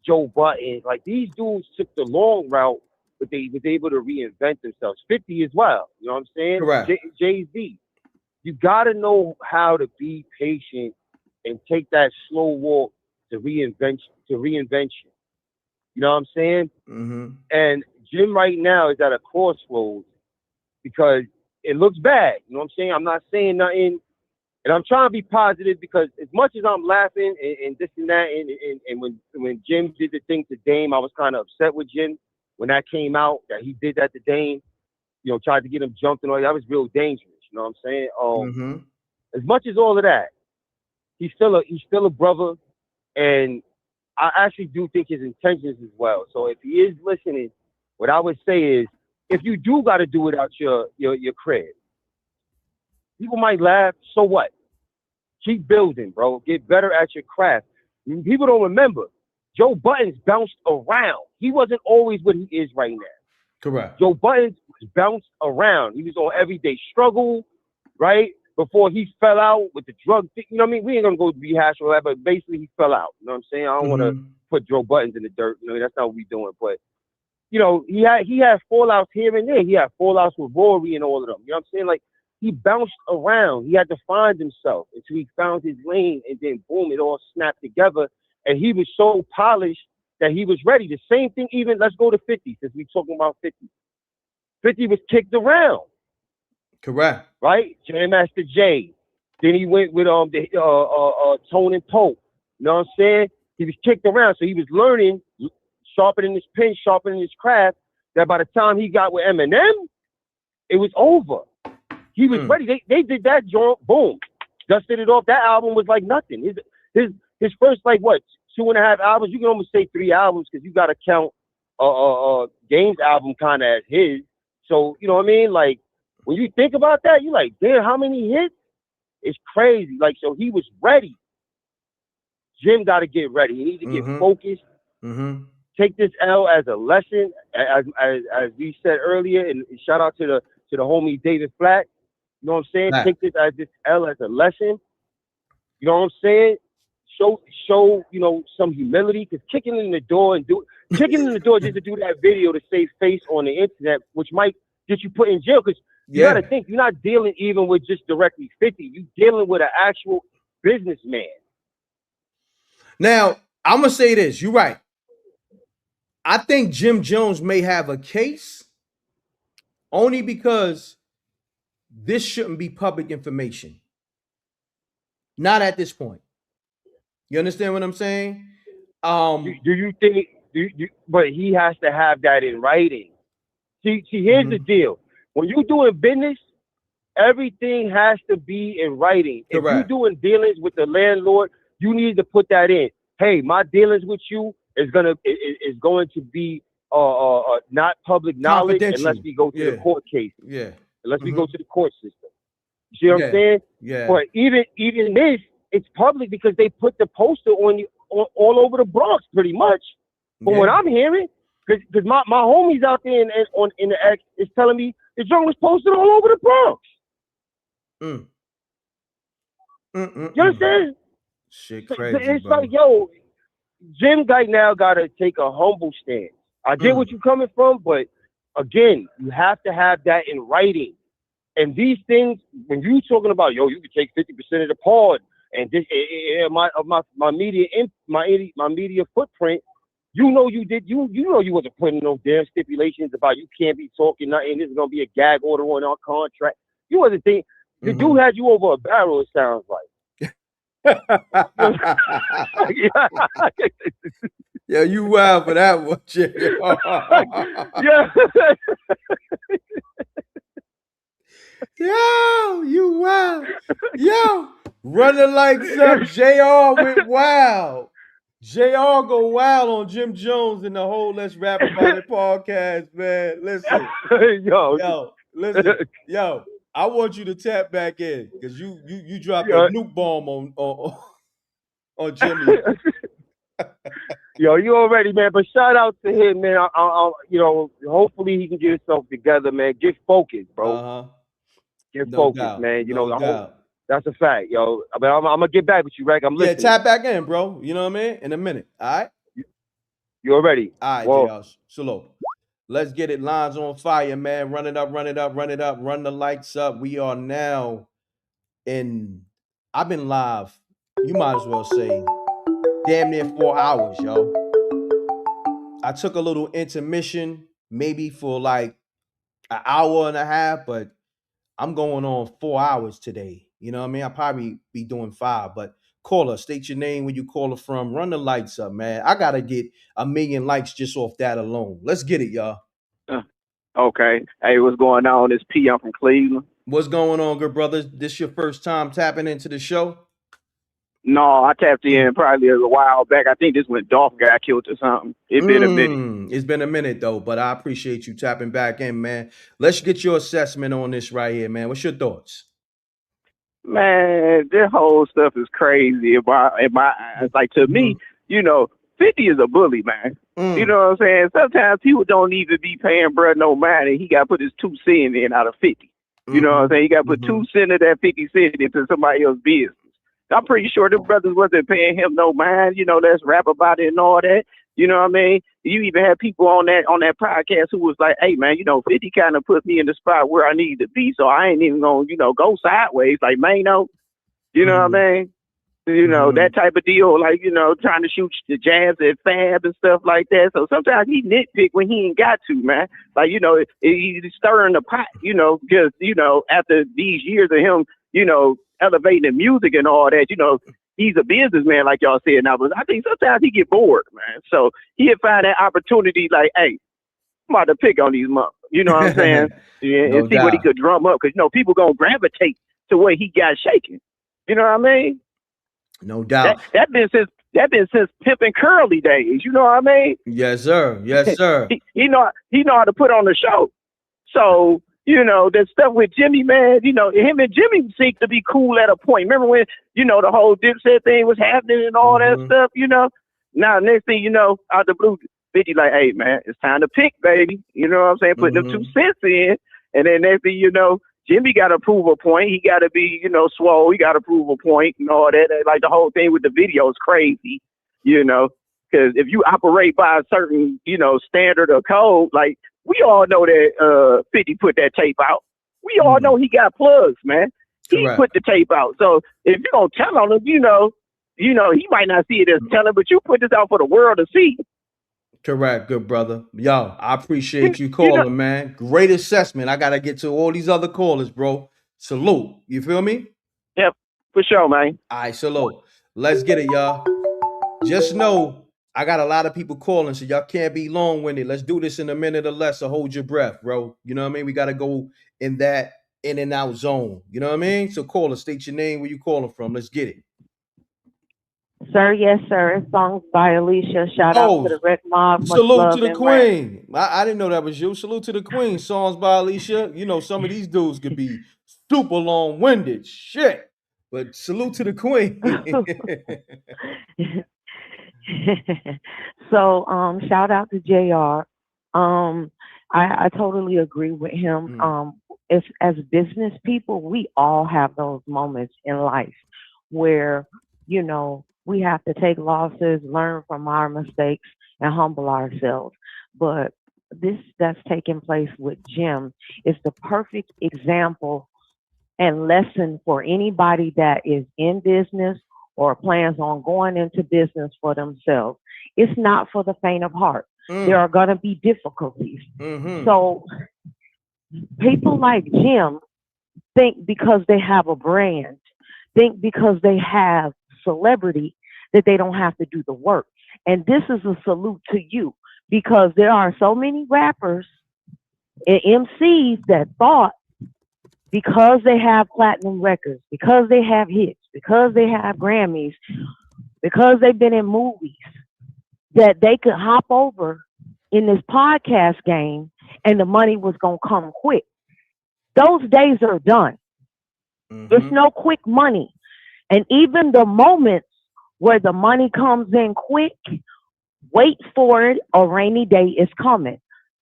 Joe Button. Like these dudes took the long route, but they was able to reinvent themselves. 50 as well. You know what I'm saying? Correct. Jay-Z. You got to know how to be patient and take that slow walk to reinvention. You know what I'm saying? Mhm. And Jim right now is at a crossroads because it looks bad. You know what I'm saying? I'm not saying nothing. And I'm trying to be positive because as much as I'm laughing and this and that, and when Jim did the thing to Dame, I was kind of upset with Jim when that came out, that he did that to Dame, tried to get him jumped and all that was real dangerous. You know what I'm saying? Mhm. As much as all of that, he's still a brother, and I actually do think his intentions as well. So if he is listening, what I would say is, if you do got to do it out your crib, people might laugh. So what? Keep building, bro. Get better at your craft. People don't remember. Joe Buttons bounced around. He wasn't always what he is right now. Correct. Joe Buttons was bounced around. He was on Everyday Struggle, right? Before he fell out with the drug thing. You know what I mean? We ain't gonna go rehash all that, but basically he fell out. You know what I'm saying? I don't want to put Joe Buttons in the dirt. That's not what we're doing. But he had fallouts here and there. He had fallouts with Rory and all of them. You know what I'm saying? Like, he bounced around. He had to find himself until he found his lane, and then boom, it all snapped together. And he was so polished that he was ready. The same thing, even let's go to 50, since we're talking about 50. 50 was kicked around. Correct. Right? Jam Master Jay. Then he went with Tone and Pope. You know what I'm saying? He was kicked around, so he was learning, sharpening his pen, sharpening his craft. That by the time he got with Eminem, it was over. He was ready. They did that joint, boom, dusted it off. That album was like nothing. His first, like, what, 2.5 albums? You can almost say 3 albums because you got to count Game's album kind of as his. So, you know what I mean? Like, when you think about that, you're like, damn, how many hits? It's crazy. Like, so he was ready. Jim got to get ready. He needs to get focused. Take this L as a lesson, as we said earlier, and shout out to the homie David Flack. You know what I'm saying? Right. Take this L as a lesson. You know what I'm saying? Show some humility, because kicking in the door just to do that video to save face on the internet, which might get you put in jail, because you got to think, you're not dealing even with just directly 50. You're dealing with an actual businessman. Now, I'm going to say this. You're right. I think Jim Jones may have a case only because this shouldn't be public information. Not at this point. You understand what I'm saying? Do you think, but he has to have that in writing. See, here's the deal. When you're doing business, everything has to be in writing. Correct. If you're doing dealings with the landlord, you need to put that in. Hey, my dealings with you is going to be not public knowledge unless we go to the court case. Yeah. Unless we go to the court system. You see what I'm saying? Yeah. But even this, it's public because they put the poster on all over the Bronx, pretty much. From what I'm hearing, because my homies out there in the X is telling me the joint was posted all over the Bronx. You understand? Shit crazy, it's bro. like, yo, Jim right now got to take a humble stance. I get what you're coming from, but again, you have to have that in writing. And these things, when you talking about, yo, you can take 50% of the pod and this my media footprint, you know you know you wasn't putting no damn stipulations about you can't be talking nothing. This is gonna be a gag order on our contract. You wasn't thinking the dude had you over a barrel. It sounds like. Yeah, you wild for that one, Jay. Yeah. Yo, you wild. Yo, run the lights up. JR went wild. JR go wild on Jim Jones and the whole Let's Rap About It podcast, man. Listen. Listen. Yo, I want you to tap back in because you dropped a nuke bomb on Jimmy. Yo, you already, man. But shout out to him, man. I hopefully he can get himself together, man. Get focused, bro. Get focused, man. You know, that's a fact, yo. I mean, I'm gonna get back with you, right? I'm listening. Yeah, tap back in, bro. You know what I mean? In a minute. All right. You already? All right, JR. Slow. Let's get it. Lines on fire, man. Run it up, run it up, run it up, run the lights up. We are now I've been live, you might as well say, damn near 4 hours, yo. I took a little intermission, maybe for like an hour and a half, but I'm going on 4 hours today. You know what I mean? I'll probably be doing 5, but caller, state your name, where you calling from, run the lights up, man. I got to get 1 million likes just off that alone. Let's get it, y'all. Okay. Hey, what's going on? It's P. I'm from Cleveland. What's going on, good brothers? This your first time tapping into the show? No, I tapped in probably a while back. I think this when Dolph got killed or something. It's been a minute. It's been a minute, though, but I appreciate you tapping back in, man. Let's get your assessment on this right here, man. What's your thoughts? Man, this whole stuff is crazy. In my eyes, like to me, 50 is a bully, man. You know what I'm saying? Sometimes people don't even be paying bruh no mind, and he got to put his 2 cents in out of 50. You know what I'm saying? He got to put 2 cents of that 50 cents into somebody else's business. I'm pretty sure the brothers wasn't paying him no mind. Let's rap about it and all that. You know what I mean? You even had people on that podcast who was like, hey, man, 50 kind of put me in the spot where I need to be, so I ain't even going to, go sideways like Mano. You know what I mean? That type of deal, like, trying to shoot the jabs at Fab and stuff like that. So sometimes he nitpick when he ain't got to, man. Like, he's stirring the pot, because, after these years of him, elevating the music and all that, he's a businessman, like y'all said now, but I think sometimes he get bored, man. So he'll find that opportunity like, hey, I'm about to pick on these motherfuckers. You know what I'm saying? And see what he could drum up. Because, people going to gravitate to where he got shaken. You know what I mean? No doubt. That been since Pimpin' Curly days. You know what I mean? Yes, sir. Yes, sir. he know how to put on the show. So, that stuff with Jimmy, man, him and Jimmy seemed to be cool at a point. Remember when, the whole Dipset thing was happening and all that stuff, Now, next thing you know, out the blue, 50 like, hey, man, it's time to pick, baby. You know what I'm saying? Put them 2 cents in. And then next thing you know, Jimmy got to prove a point. He got to be, swole. He got to prove a point and all that. Like the whole thing with the video is crazy, because if you operate by a certain, standard or code, like, we all know that 50 put that tape out. We all know he got plugs, man. He put the tape out. So if you don't tell on him, he might not see it as telling, but you put this out for the world to see. Correct, good brother. Yo, I appreciate you calling, man. Great assessment. I got to get to all these other callers, bro. Salute. You feel me? Yep, for sure, man. All right, salute. Let's get it, y'all. Just know, I got a lot of people calling, so y'all can't be long-winded. Let's do this in a minute or less, so hold your breath, bro. You know what I mean? We got to go in that in and out zone. You know what I mean? So call us, state your name, where you calling from. Let's get it. Sir, yes, sir. Songs by Alicia. Shout out to the Red Mob. Salute to the queen. I didn't know that was you. Salute to the queen. Songs by Alicia. Some of these dudes could be super long-winded. Shit. But salute to the queen. So shout out to JR. I totally agree with him. As business people, we all have those moments in life where, you know, we have to take losses, learn from our mistakes, and humble ourselves. But this that's taking place with Jim is the perfect example and lesson for anybody that is in business or plans on going into business for themselves. It's not for the faint of heart. There are going to be difficulties. So people like Jim think because they have a brand, think because they have celebrity, that they don't have to do the work. And this is a salute to you, because there are so many rappers and MCs that thought because they have platinum records, because they have hits, because they have Grammys, because they've been in movies, that they could hop over in this podcast game and the money was going to come quick. Those days are done. There's no quick money. And even the moments where the money comes in quick, wait for it. A rainy day is coming.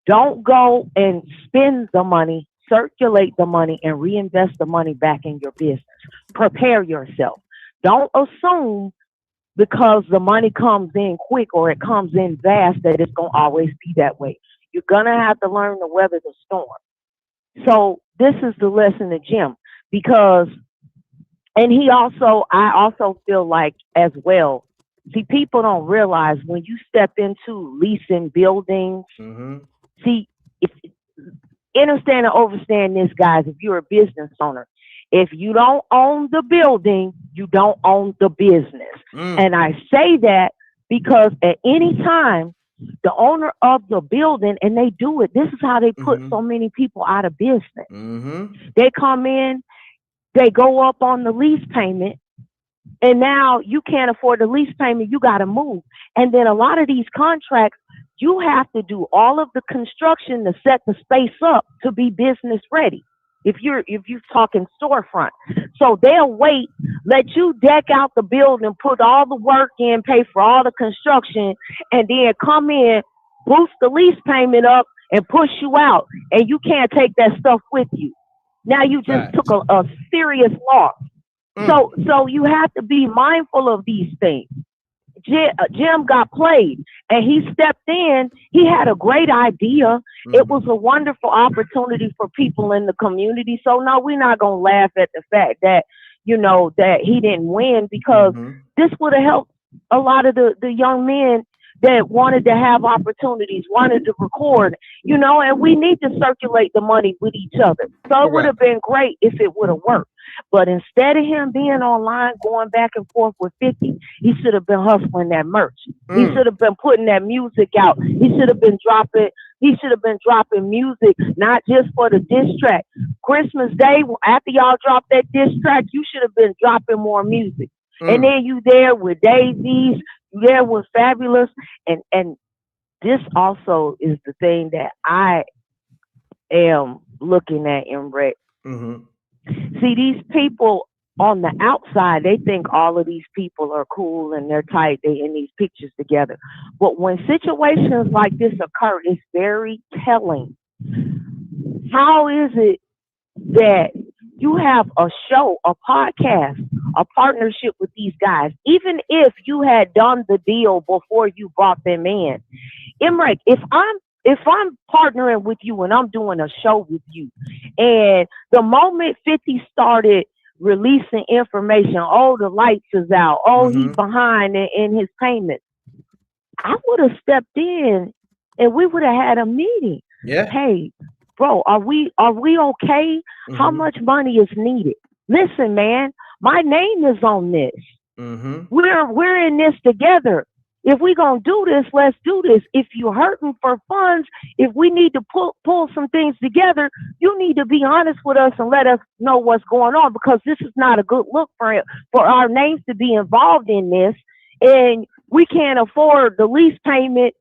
Don't go and spend the money, circulate the money, and reinvest the money back in your business. Prepare yourself. Don't assume because the money comes in quick or it comes in fast that it's going to always be that way. You're going to have to learn to weather the storm. So this is the lesson to Jim, because, and I also feel like as well, see, people don't realize when you step into leasing buildings, see, if understand and overstand this, guys, if you're a business owner, if you don't own the building, you don't own the business. And I say that because at any time, the owner of the building, and they do it, this is how they put so many people out of business. They come in, they go up on the lease payment, and now you can't afford the lease payment, you got to move. And then a lot of these contracts, you have to do all of the construction to set the space up to be business ready. If you're talking storefront. So they'll wait, let you deck out the building, put all the work in, pay for all the construction, and then come in, boost the lease payment up, and push you out. And you can't take that stuff with you. Now you just took a serious loss. So you have to be mindful of these things. Jim got played and he stepped in. He had a great idea. It was a wonderful opportunity for people in the community. So no, we're not going to laugh at the fact that, you know, that he didn't win, because this would have helped a lot of the young men that wanted to have opportunities, wanted to record, you know, and we need to circulate the money with each other. So it would have been great if it would have worked. But instead of him being online, going back and forth with 50, he should have been hustling that merch. He should have been putting that music out. He should have been dropping music, not just for the diss track. Christmas Day, after y'all dropped that diss track, you should have been dropping more music. And then you there with Davies, you there with Fabulous. And this also is the thing that I am looking at in Rec. See, these people on the outside, they think all of these people are cool and they're tight, they in these pictures together. But when situations like this occur, it's very telling. How is it that you have a show, a podcast, a partnership with these guys, even if you had done the deal before you brought them in? Emrek, if I'm partnering with you and I'm doing a show with you, and the moment 50 started releasing information, oh, the lights is out, oh, he's behind in his payments, I would have stepped in and we would have had a meeting. Hey, bro, are we okay? How much money is needed? Listen, man, my name is on this. We're in this together. If we're going to do this, let's do this. If you're hurting for funds, if we need to pull some things together, you need to be honest with us and let us know what's going on, because this is not a good look for our names to be involved in this. And we can't afford the lease payment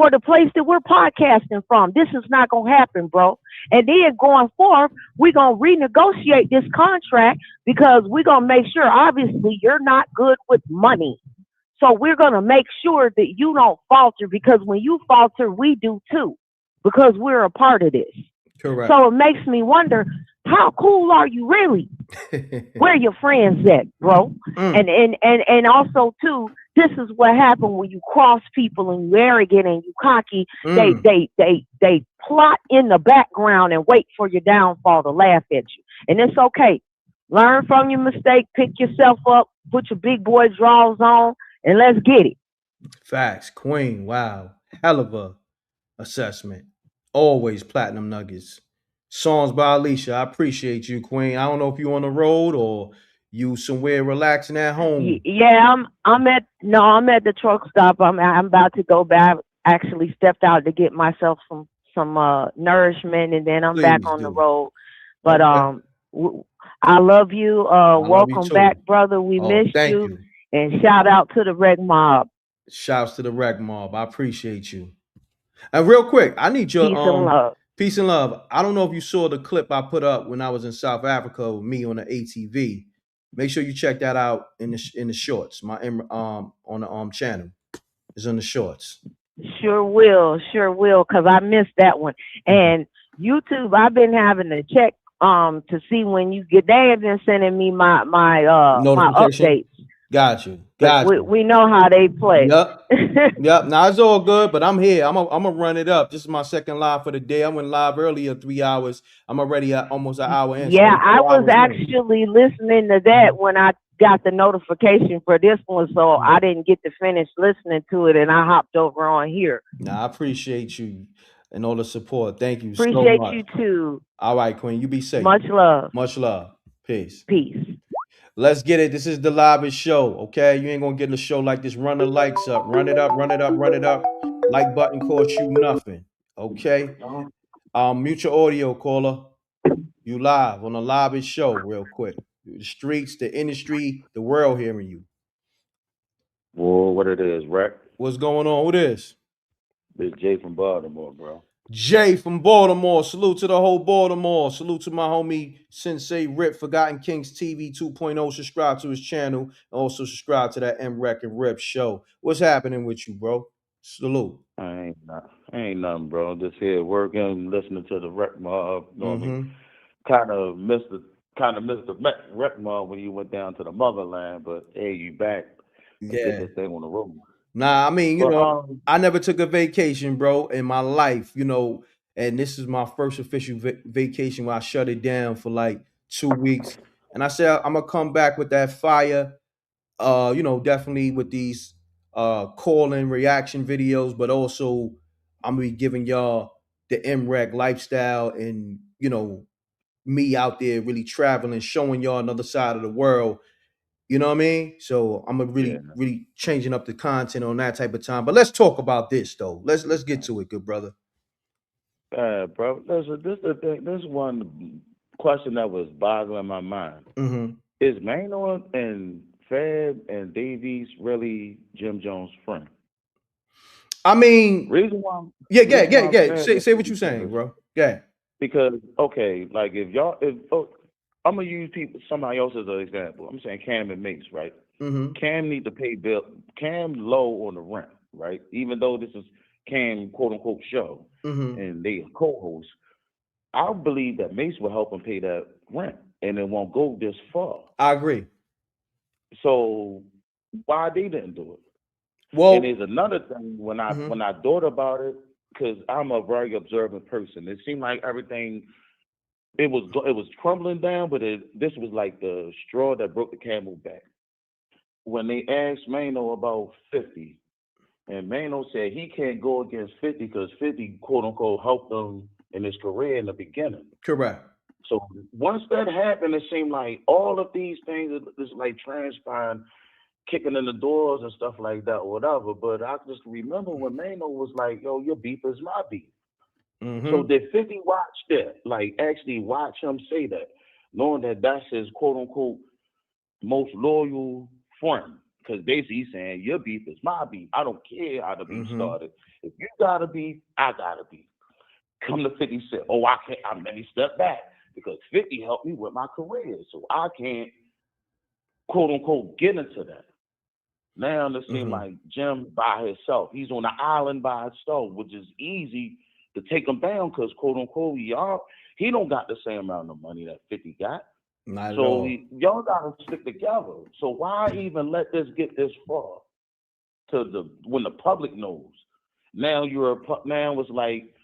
for the place that we're podcasting from. This is not going to happen, bro. And then going forth, we're going to renegotiate this contract because we're going to make sure, obviously, you're not good with money. So we're going to make sure that you don't falter, because when you falter, we do too, because we're a part of this. Correct. So it makes me wonder, how cool are you really? Where your friends at, bro? And also too, this is what happened when you cross people and you arrogant and you cocky. They plot in the background and wait for your downfall to laugh at you. And it's okay. Learn from your mistake, pick yourself up, put your big boy drawers on, and let's get it. Facts. Queen. Wow. Hell of a assessment. Always platinum nuggets. Songs by Alicia. I appreciate you, Queen. I don't know if you on the road or you somewhere relaxing at home. Yeah, I'm at the truck stop. I'm about to go back. Actually stepped out to get myself some nourishment, and then I'm back on the road. But I love you. Welcome back, brother. We missed you. And shout out to the Rec Mob. Shouts to the Rec Mob. I appreciate you. And real quick, I need your peace and love. Peace and love. I don't know if you saw the clip I put up when I was in South Africa with me on the ATV. Make sure you check that out in the shorts. My on the channel. It's on the shorts. Sure will, because I missed that one. And YouTube, I've been having to check to see when you get. They have been sending me my updates. Got you. We know how they play. Yep. Now it's all good, but I'm here. I'm gonna run it up. This is my second live for the day. I went live earlier 3 hours. I'm already at almost an hour in. Yeah, I was actually listening to that when I got the notification for this one, so I didn't get to finish listening to it, and I hopped over on here. Nah, I appreciate you and all the support. Thank you so much. Appreciate you too. All right, Queen. You be safe. Much love. Much love. Peace. Peace. Let's get it. This is the livest show, okay? You ain't gonna get in a show like this. Run the likes up. Run it up, run it up, run it up. Like button costs you nothing, okay? Mute your audio, caller. You live on the livest show real quick. The streets, the industry, the world hearing you. Well, what it is, Rec? What's going on? Who this? It's Jay from Baltimore, bro. Jay from Baltimore. Salute to the whole Baltimore. Salute to my homie Sensei Rip, Forgotten Kings TV 2.0. Subscribe to his channel. And also subscribe to that M-Rec and Rip show. What's happening with you, bro? Salute. Ain't nothing, bro. Just here working, listening to the Rec Mob. Kind of missed the Rec Mob when you went down to the motherland, but hey, you back. Let's get this thing on the road. Nah, I mean, you know, I never took a vacation, bro, in my life, you know, and this is my first official vacation where I shut it down for like 2 weeks. And I said, I'm going to come back with that fire, you know, definitely with these call-in reaction videos, but also I'm going to be giving y'all the M-Rec lifestyle and, you know, me out there really traveling, showing y'all another side of the world. You know what I mean? So I'm really changing up the content on that type of time. But let's talk about this though. Let's get to it, good brother. Bro, there's one question that was boggling my mind. Mm-hmm. Is Maynard and Fab and Davies really Jim Jones' friend? I mean, reason why? Yeah. Say what you're saying, bro. Yeah. Because okay, like I'm gonna use somebody else as an example. I'm saying Cam and Mace, right? Mm-hmm. Cam need to pay bill. Cam low on the rent, right? Even though this is Cam quote unquote show, and they co-host, I believe that Mace will help him pay that rent, and it won't go this far. I agree. So why they didn't do it? Well, and there's another thing when I thought about it, because I'm a very observant person. It seemed like everything. It was crumbling down, but this was like the straw that broke the camel back. When they asked Mano about 50, and Mano said he can't go against 50 because 50, quote unquote, helped him in his career in the beginning. Correct. So once that happened, it seemed like all of these things is like transpiring, kicking in the doors and stuff like that, or whatever. But I just remember when Mano was like, yo, your beef is my beef. So did 50 watch that? Like actually watch him say that, knowing that that's his quote unquote most loyal friend. because basically he's saying your beef is my beef. I don't care how the beef started. If you got a beef, I got a beef. Come to 50 said, oh, I can't. Let me step back because 50 helped me with my career, so I can't, quote unquote, get into that. Now it seems like Jim by himself. He's on the island by himself, which is easy to take him down because, quote unquote, he don't got the same amount of money that 50 got. Not so y'all gotta stick together. So why even let this get this far to when the public knows? Now it's like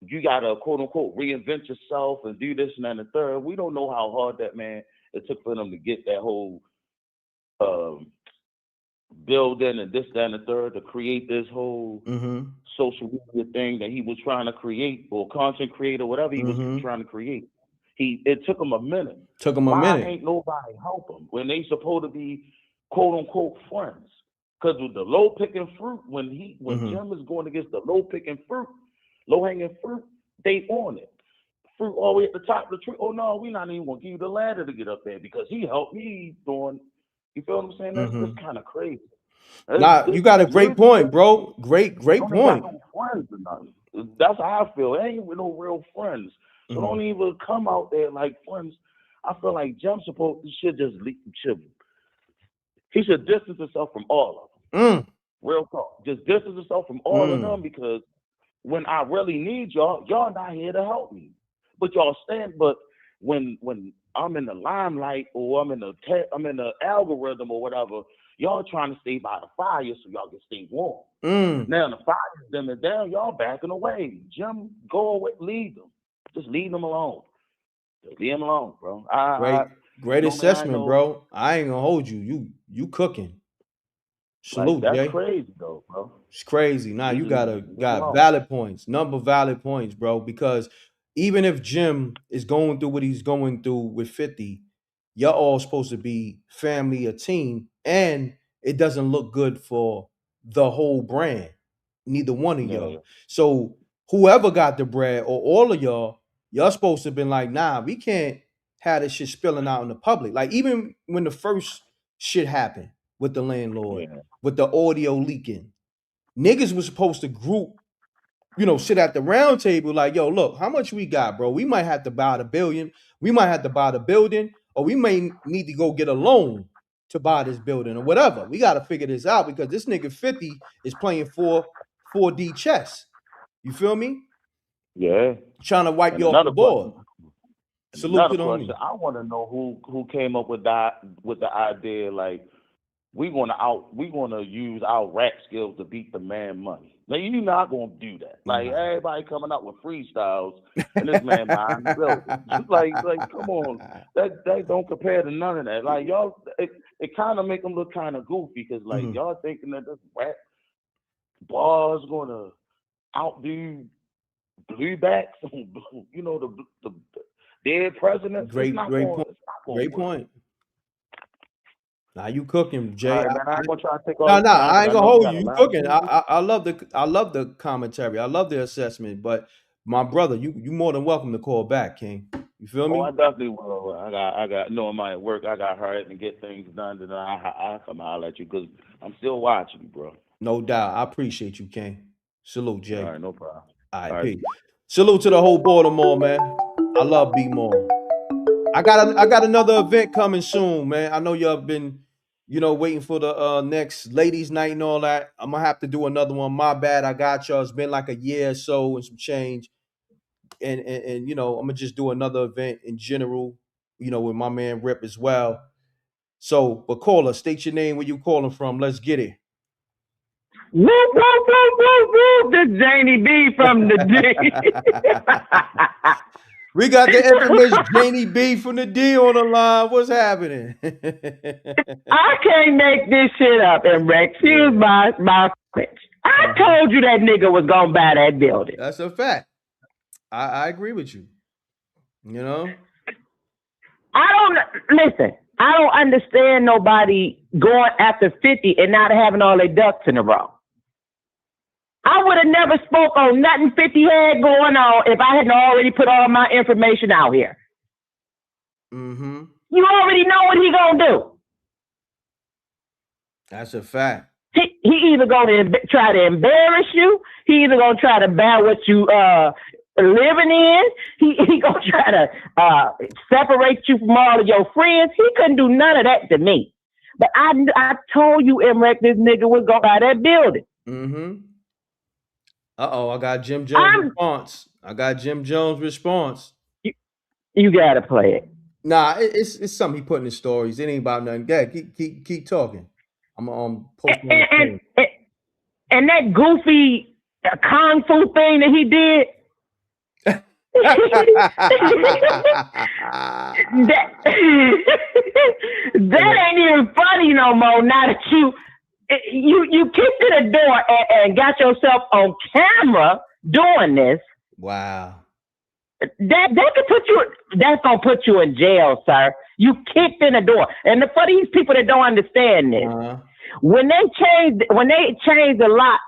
you gotta, quote unquote, reinvent yourself and do this and that and the third. We don't know how hard it took for them to get that whole building and this, that, and the third to create this whole social media thing that he was trying to create, or content creator, whatever he was trying to create. It took him a minute. Why ain't nobody help him when they supposed to be, quote unquote, friends? Because with the low picking fruit, when Jim is going against the low hanging fruit, they on it. Fruit all the way at the top of the tree. Oh no, we're not even gonna give you the ladder to get up there because he helped me doing. You feel what I'm saying? That's just kind of crazy. You got a great point, bro. Great point. No friends or nothing. That's how I feel. It ain't with no real friends. So don't even come out there like friends. I feel like Jim should distance himself from all of them. Real talk. Just distance himself from all of them, because when I really need y'all not here to help me. But but when I'm in the limelight or I'm in the algorithm or whatever, y'all trying to stay by the fire so y'all can stay warm. Now the fire's dimming down, y'all backing away. Jim, go away, leave them. Just leave them alone. Just leave them alone, bro. Great assessment, bro. I ain't gonna hold you. You cooking. Salute, that's Jay. Crazy though, bro. It's crazy. Now you got valid points, number valid points, bro. Because even if Jim is going through what he's going through with 50, you're all supposed to be family, a team, and it doesn't look good for the whole brand. Neither one of y'all. So whoever got the bread or all of y'all supposed to have been like, nah, we can't have this shit spilling out in the public. Like even when the first shit happened with the landlord, with the audio leaking, niggas was supposed to group, sit at the round table like, yo, look, how much we got, bro? We might have to buy the building. We might have to buy the building, or we may need to go get a loan to buy this building or whatever. We got to figure this out because this nigga 50 is playing 4D chess. You feel me? Yeah. Trying to wipe you off the board. Salute to them. I want to know who came up with the idea like we're gonna use our rap skills to beat the man money. Now you're not gonna do that. Like everybody coming up with freestyles and this man behind the building. like come on, that don't compare to none of that. Like y'all, it kind of make them look kind of goofy because like y'all thinking that this rap bar is gonna outdo Bluebacks, the dead president. Great point. Now you cooking, Jay. Right, man, I ain't gonna try to take I ain't gonna hold you. You cooking. I love the commentary. I love the assessment. But my brother, you more than welcome to call back, King. You feel me? Oh, I definitely will. I got knowing my work. I got hurt and get things done. Then I come holler at you because I'm still watching you, bro. No doubt. I appreciate you, King. Salute, Jay. All right, no problem. All right, peace. Salute to the whole Baltimore, man. I love B-More. I got another event coming soon, man. I know y'all been, waiting for the next ladies' night and all that. I'm gonna have to do another one. My bad. I got y'all. It's been like a year or so and some change. And I'm gonna just do another event in general, with my man Rip as well. So, but caller, state your name, where you calling from. Let's get it. Woo, woo, woo, woo, woo. This is Janie B from the D. We got the infamous Janie B from the D on the line. What's happening? I can't make this shit up, and Rex, excuse my French. I told you that nigga was gonna buy that building. That's a fact. I agree with you. I don't understand nobody going after 50 and not having all their ducks in a row. I would have never spoke on nothing 50 had going on if I hadn't already put all my information out here. Mm-hmm. You already know what he gonna do. That's a fact. He either going to try to embarrass you. He either going to try to buy what you living in. He going to try to separate you from all of your friends. He couldn't do none of that to me. But I told you, MREC, this nigga was going to buy that building. Mm-hmm. Uh-oh, I got Jim Jones' response. You got to play it. Nah, it's something he put in his stories. It ain't about nothing. Yeah, keep talking. I'm posting on the screen. And that goofy kung fu thing that he did. that ain't even funny no more. Now that you kicked in the door and got yourself on camera doing this. Wow. That could put you. That's gonna put you in jail, sir. You kicked in the door. And for these people that don't understand this, when they change the lock,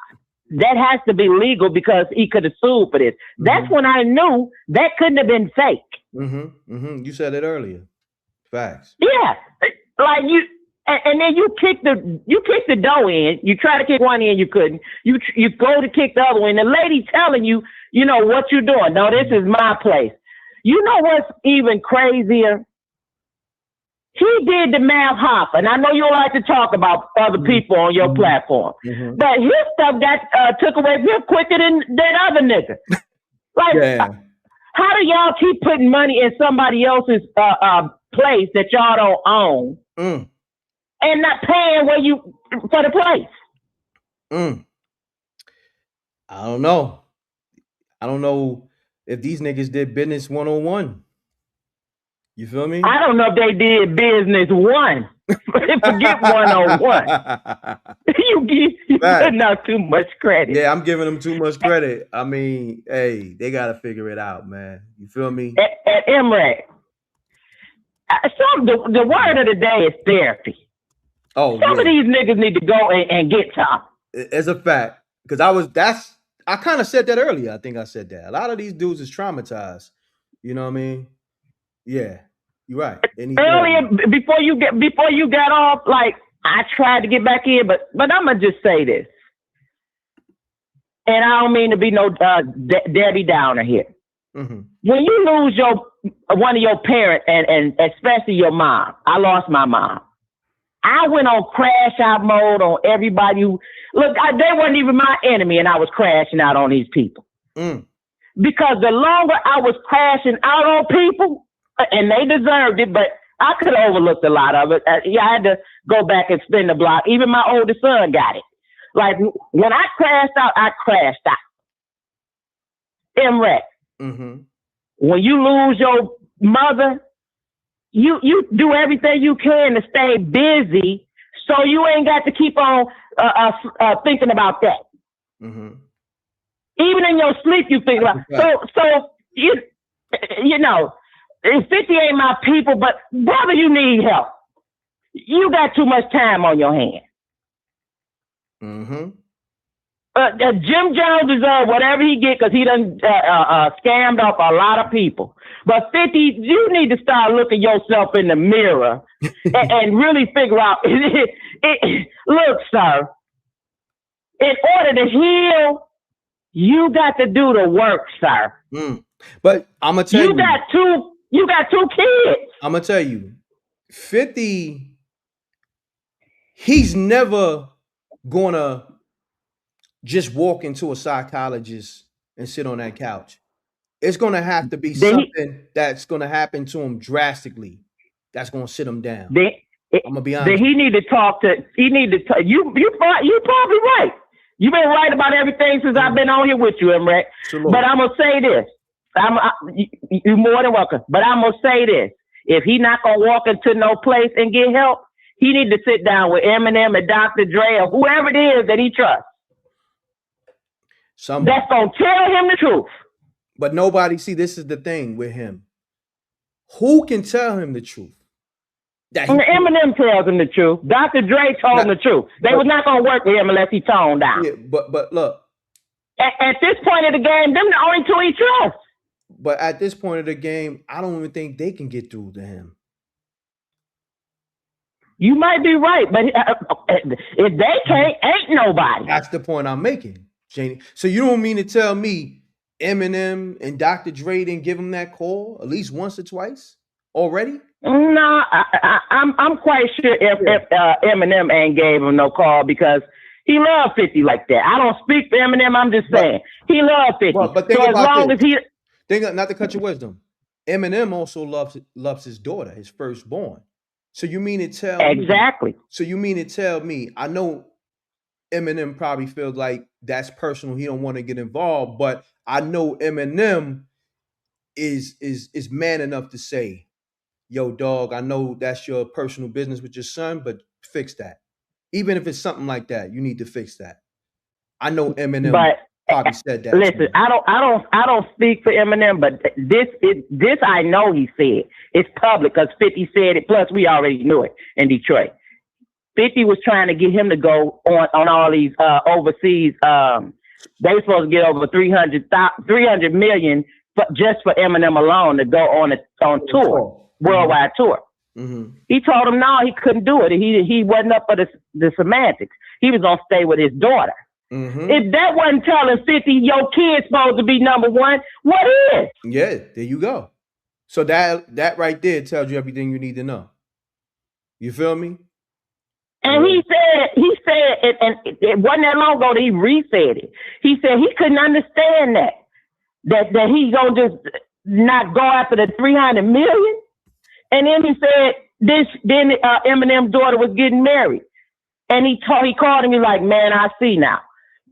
that has to be legal because he could have sued for this. That's when I knew that couldn't have been fake. You said it earlier. Facts. Yeah, like you. And then you kick the door in. You try to kick one in, you couldn't. You go to kick the other one. And the lady telling you, you know what you're doing. No, this is my place. You know what's even crazier? He did the Mal Hoffa, and I know you like to talk about other people on your platform, but his stuff got took away real quicker than that other nigga. Like, how do y'all keep putting money in somebody else's place that y'all don't own? And not paying for the place. I don't know. I don't know if these niggas did business 101. You feel me? I don't know if they did business one. Forget 101. you putting out too much credit. Yeah, I'm giving them too much credit. I mean, hey, they gotta figure it out, man. You feel me? At MREC, the word of the day is therapy. Oh, some of these niggas need to go and get some. It's a fact. Because I kind of said that earlier. I think I said that. A lot of these dudes is traumatized. You know what I mean? Yeah, you're right. Earlier, before you got off, like, I tried to get back in, but I'm gonna just say this. And I don't mean to be no Debbie Downer here. When you lose one of your parents, and especially your mom, I lost my mom. I went on crash out mode on everybody who, look, they weren't even my enemy, and I was crashing out on these people. Because the longer I was crashing out on people, and they deserved it, but I could have overlooked a lot of it. I had to go back and spin the block. Even my oldest son got it. Like, when I crashed out, I crashed out. MREC. When you lose your mother, you do everything you can to stay busy, so you ain't got to keep on thinking about that. Even in your sleep, you think about. So you know, 50 ain't my people, but brother, you need help. You got too much time on your hands. Jim Jones deserves whatever he get because he done scammed off a lot of people. But 50, you need to start looking yourself in the mirror and really figure out. Look, sir, in order to heal, you got to do the work, sir. But I'm gonna tell you, you got two kids. I'm gonna tell you, 50. He's never gonna just walk into a psychologist and sit on that couch. It's going to have to be something that's going to happen to him drastically. That's going to sit him down. I'm going to be honest. You probably right. You've been right about everything since I've been on here with you, MREC. But I'm going to say this. You're more than welcome. But I'm going to say this. If he not going to walk into no place and get help, he need to sit down with Eminem and Dr. Dre or whoever it is that he trusts. That's going to tell him the truth. But nobody, see, this is the thing with him. Who can tell him the truth? Eminem tells him the truth. Dr. Dre told him the truth. They was not going to work with him unless he toned down. Yeah, but look. At this point of the game, them the only two he trusts. But at this point of the game, I don't even think they can get through to him. You might be right, but if they can't, ain't nobody. That's the point I'm making, Janie. So you don't mean to tell me Eminem and Dr. Dre didn't give him that call at least once or twice already? No, I'm quite sure if Eminem ain't gave him no call because he loved 50 like that. I don't speak for Eminem. I'm just saying he loved 50. But think so as about long this. as he, not to cut your wisdom, Eminem also loves his daughter, his firstborn. So you mean to tell exactly? Me, so you mean to tell me? I know Eminem probably feels like that's personal. He don't want to get involved, but I know Eminem is man enough to say, yo, dog, I know that's your personal business with your son, but fix that. Even if it's something like that, you need to fix that. I know Eminem probably said that. Listen, I don't speak for Eminem, but this I know he said. It's public because 50 said it. Plus, we already knew it in Detroit. 50 was trying to get him to go on all these overseas. They were supposed to get over 300 million just for Eminem alone to go on tour, worldwide tour. Mm-hmm. He told him no, he couldn't do it. He wasn't up for the semantics. He was gonna stay with his daughter. Mm-hmm. If that wasn't telling 50 your kid's supposed to be number one, what is? Yeah, there you go. So that right there tells you everything you need to know. You feel me? And he said, and it wasn't that long ago that he re-said it. He said he couldn't understand that he gonna just not go after the 300 million. And then he said then Eminem's daughter was getting married. And he called him, he's like, man, I see now.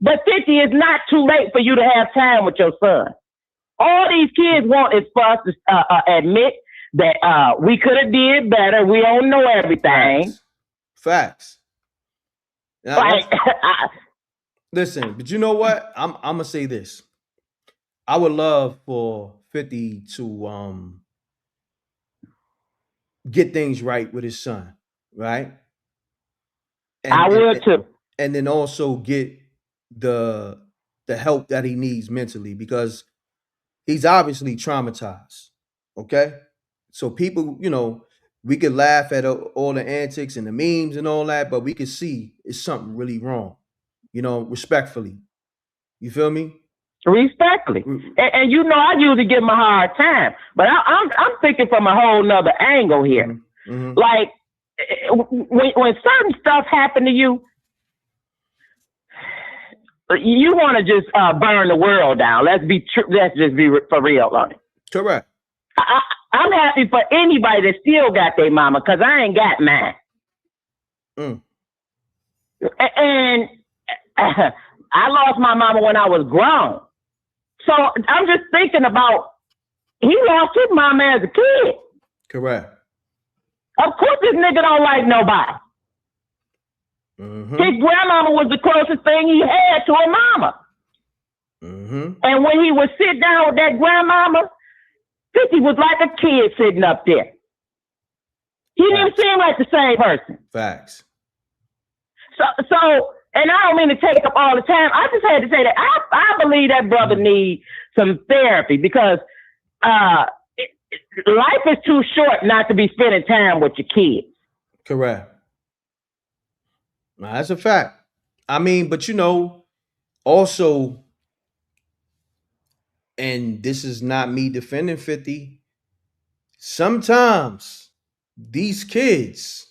But 50, is not too late for you to have time with your son. All these kids want is for us to admit that we could have did better. We don't know everything. Facts. Like, listen, but you know what? I'm gonna say this. I would love for 50 to get things right with his son, right? I would too. And then also get the help that he needs mentally because he's obviously traumatized. Okay? So people, we could laugh at all the antics and the memes and all that, but we could see it's something really wrong, respectfully. You feel me? Respectfully. And I usually give him a hard time, but I'm thinking from a whole nother angle here. Mm-hmm. Like when certain stuff happen to you, you want to just burn the world down. Let's just be for real on it. Correct. I'm happy for anybody that still got their mama because I ain't got mine. And I lost my mama when I was grown. So I'm just thinking about he lost his mama as a kid. Correct. Of course this nigga don't like nobody. Mm-hmm. His grandmama was the closest thing he had to a mama. Mm-hmm. And when he would sit down with that grandmama, 50 was like a kid sitting up there. He didn't seem like the same person. Facts. So, and I don't mean to take up all the time. I just had to say that I believe that brother needs some therapy because life is too short not to be spending time with your kids. Correct. Now, that's a fact. I mean, but also, and this is not me defending 50, sometimes these kids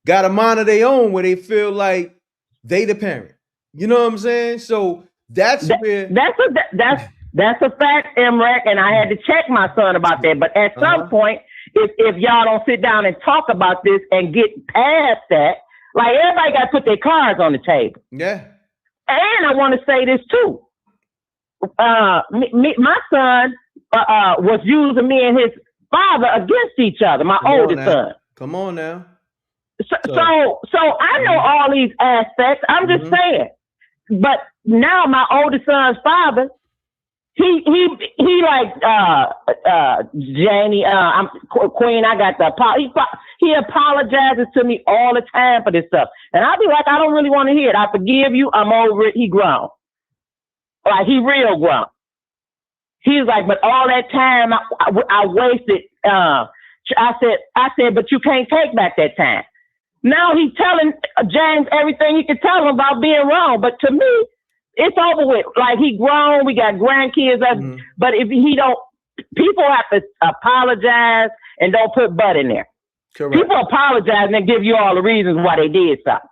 got a mind of their own where they feel like they the parent. You know what I'm saying? So that's where that's a fact, MREC, and I had to check my son about that. But at some point, if y'all don't sit down and talk about this and get past that, like everybody got to put their cards on the table. Yeah. And I want to say this too. My son was using me and his father against each other. My oldest son. Come on now. So I know all these aspects. I'm just saying. But now my oldest son's father, he like Janie, Queen. I got the apology. He apologizes to me all the time for this stuff, and I'll be like, I don't really want to hear it. I forgive you. I'm over it. He grown, like he real grown. He's like, but all that time I wasted. I said, but you can't take back that time. Now he's telling James everything he could tell him about being wrong. But to me, it's over with. Like, he grown, we got grandkids. But if he don't, people have to apologize and don't put but in there. Correct. People apologize and then give you all the reasons why they did something.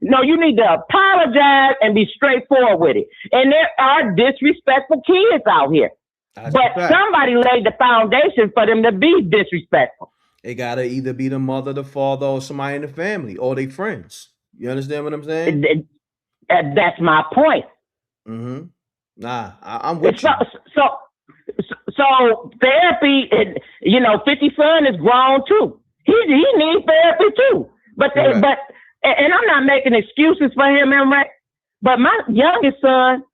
No, you need to apologize and be straightforward with it. And there are disrespectful kids out here. But somebody laid the foundation for them to be disrespectful. It gotta either be the mother, the father, or somebody in the family, or they friends. You understand what I'm saying? That's my point. Mm-hmm. Nah, I'm with you. So therapy, 50 Son is grown too. He needs therapy too. But and I'm not making excuses for him, but my youngest son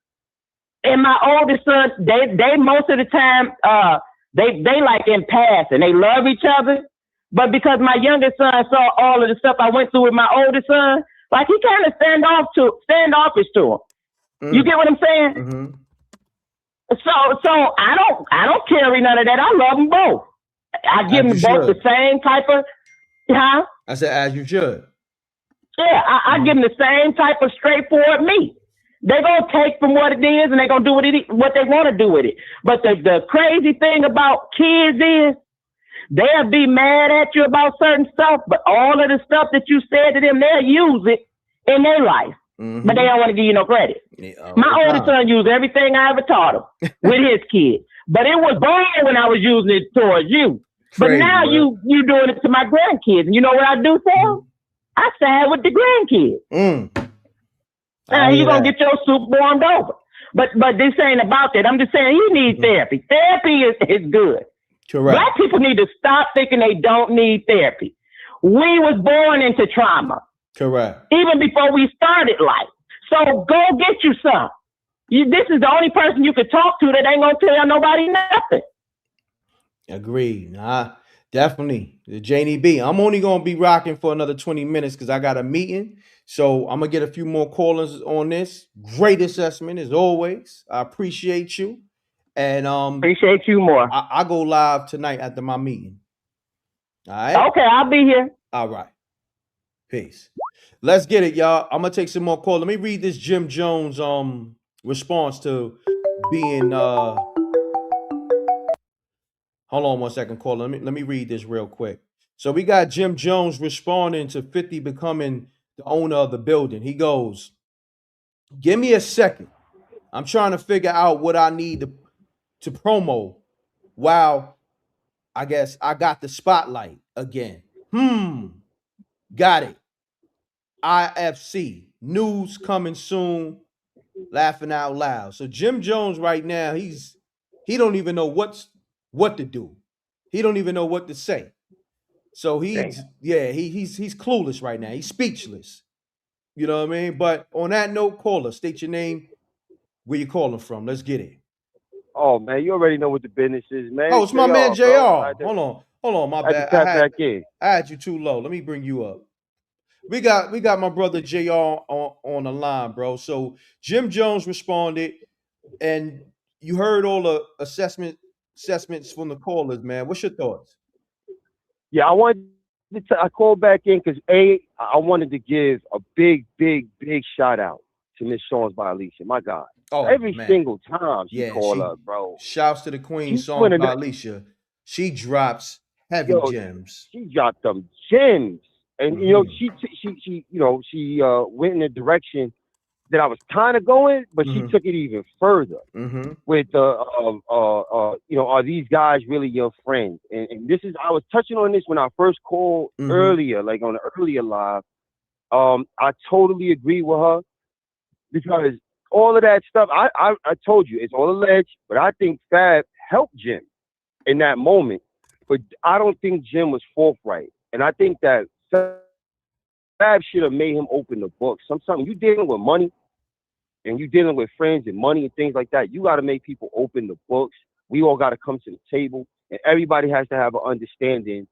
and my oldest son, they most of the time they like in passing. They love each other. But because my youngest son saw all of the stuff I went through with my oldest son, like, he kind of standoffish to him. You get what I'm saying? Mm-hmm. So I don't carry none of that. I love them both. I give them both the same type of, I said, as you should. Yeah, I give them the same type of straightforward meat. They're gonna take from what it is and they're gonna do what they want to do with it. But the crazy thing about kids is, they'll be mad at you about certain stuff, but all of the stuff that you said to them, they'll use it in their life. Mm-hmm. But they don't want to give you no credit. My oldest son used everything I ever taught him with his kids. But it was bad when I was using it towards you. But now you doing it to my grandkids. And you know what I do for them? I side with the grandkids. You're going to get your soup warmed over. But this ain't about that. I'm just saying, you need therapy. Therapy is good. Correct. Black people need to stop thinking they don't need therapy. We was born into trauma. Correct. Even before we started life. So go get you some. This is the only person you could talk to that ain't gonna tell nobody nothing. Agreed. Nah, definitely. The Janie B. I'm only gonna be rocking for another 20 minutes because I got a meeting. So I'm gonna get a few more callers on this. Great assessment as always. I appreciate you. And appreciate you more. I go live tonight after my meeting. All right. Okay, I'll be here. All right. Peace. Let's get it, y'all. I'm gonna take some more calls. Let me read this Jim Jones response to being hold on one second, caller. Let me read this real quick. So we got Jim Jones responding to 50 becoming the owner of the building. He goes, "Give me a second. I'm trying to figure out what I need to promo. Wow, I guess I got the spotlight again. Got it. IFC news coming soon. Laughing out loud." So Jim Jones right now, he don't even know what to do. He don't even know what to say. So he's clueless right now. He's speechless. You know what I mean? But on that note, caller, state your name, where you calling from. Let's get it. Oh man, you already know what the business is, man. Oh, it's my man JR. Hold on, my bad. I had you too low. Let me bring you up. We got my brother JR on the line, bro. So Jim Jones responded, and you heard all the assessments from the callers, man. What's your thoughts? Yeah, I called back in because I wanted to give a big shout out to Miss Songs by Alicia. My God. Oh, every single time she call up, bro. Shouts to the Queen, Songs by Alicia. She drops heavy gems. She dropped them gems. And you know, she went in a direction that I was kind of going, but she took it even further with are these guys really your friends? And this is, I was touching on this when I first called earlier, like on the earlier live. I totally agree with her because all of that stuff, I told you, it's all alleged, but I think Fab helped Jim in that moment. But I don't think Jim was forthright. And I think that Fab should have made him open the book. Sometimes you dealing with money and you dealing with friends and money and things like that, you got to make people open the books. We all got to come to the table, and everybody has to have an understanding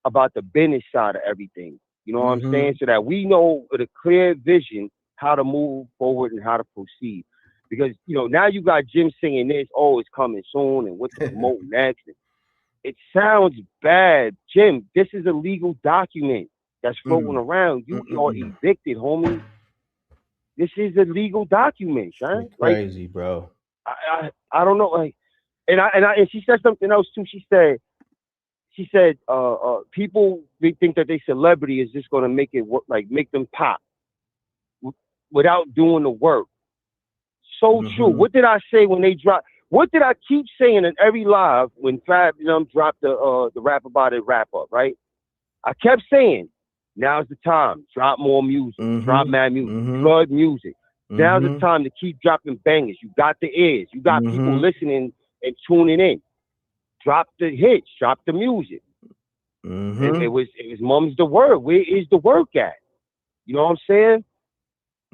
about the business side of everything. You know what I'm saying? So that we know with a clear vision how to move forward and how to proceed. Because, you know, now you got Jim singing this, oh, it's coming soon, and what's the promote next. It sounds bad. Jim, this is a legal document. that's floating around. You are evicted, homie. This is a legal document, son. Crazy, bro. I don't know, like, and she said something else too. She said, people they think that they celebrity is just gonna make it work, like make them pop without doing the work. So true. What did I say when they dropped? What did I keep saying in every live when Fab dropped the Rap About It wrap up, right? I kept saying, now's the time. Drop more music. Drop mad music. Good music. Now's the time to keep dropping bangers. You got the ears. You got people listening and tuning in. Drop the hits. Drop the music. It was Mum's the word. Where is the work at? You know what I'm saying?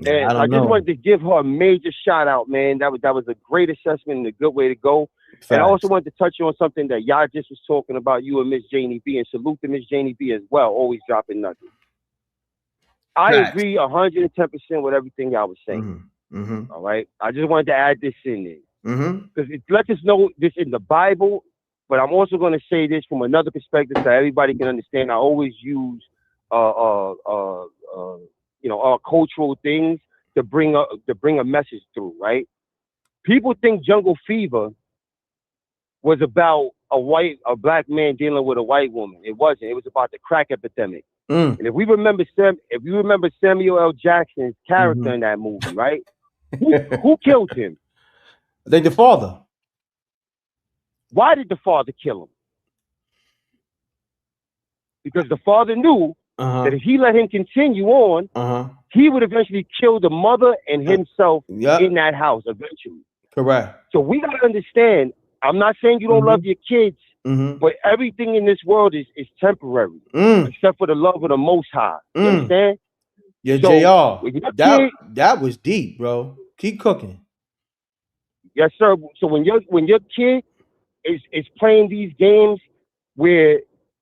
And I just wanted to give her a major shout out, man. That was a great assessment and a good way to go. Facts. And I also wanted to touch on something that y'all just was talking about, you and Miss Janie B, and salute to Miss Janie B as well, always dropping nuggets. I agree 110% with everything y'all was saying. All right? I just wanted to add this in there. Because it lets us know this in the Bible, but I'm also going to say this from another perspective so everybody can understand. I always use our cultural things to bring a message through, right? People think Jungle Fever was about a black man dealing with a white woman. It wasn't. It was about the crack epidemic. And if you remember Samuel L. Jackson's character in that movie, right? Who killed him? I think the father. Why did the father kill him? Because the father knew that if he let him continue on, he would eventually kill the mother and himself in that house eventually. Correct. So we got to understand, I'm not saying you don't love your kids, but everything in this world is temporary, except for the love of the Most High. You understand? Yeah, so, JR, that was deep, bro. Keep cooking. Yes, sir. So when your kid is playing these games where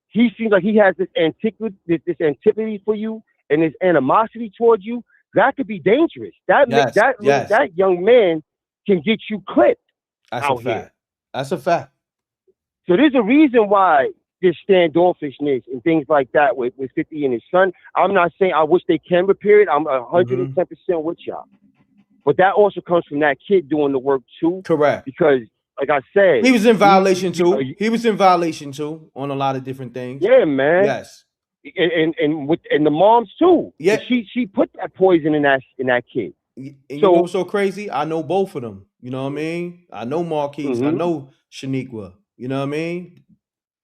he seems like he has this antipathy for you and this animosity towards you, that could be dangerous. That young man can get you clipped. That's a fact. Here. That's a fact. So there's a reason why there's standoffishness and things like that with 50 and his son. I'm not saying I wish they can repair it. I'm 110% with y'all. But that also comes from that kid doing the work too. Correct. Because like I said, he was in violation too. He was in violation too on a lot of different things. Yeah, man. Yes. And the moms too. Yeah. She put that poison in that kid. And you know what's so crazy? I know both of them. You know what I mean? I know Marquise. I know Shaniqua. You know what I mean?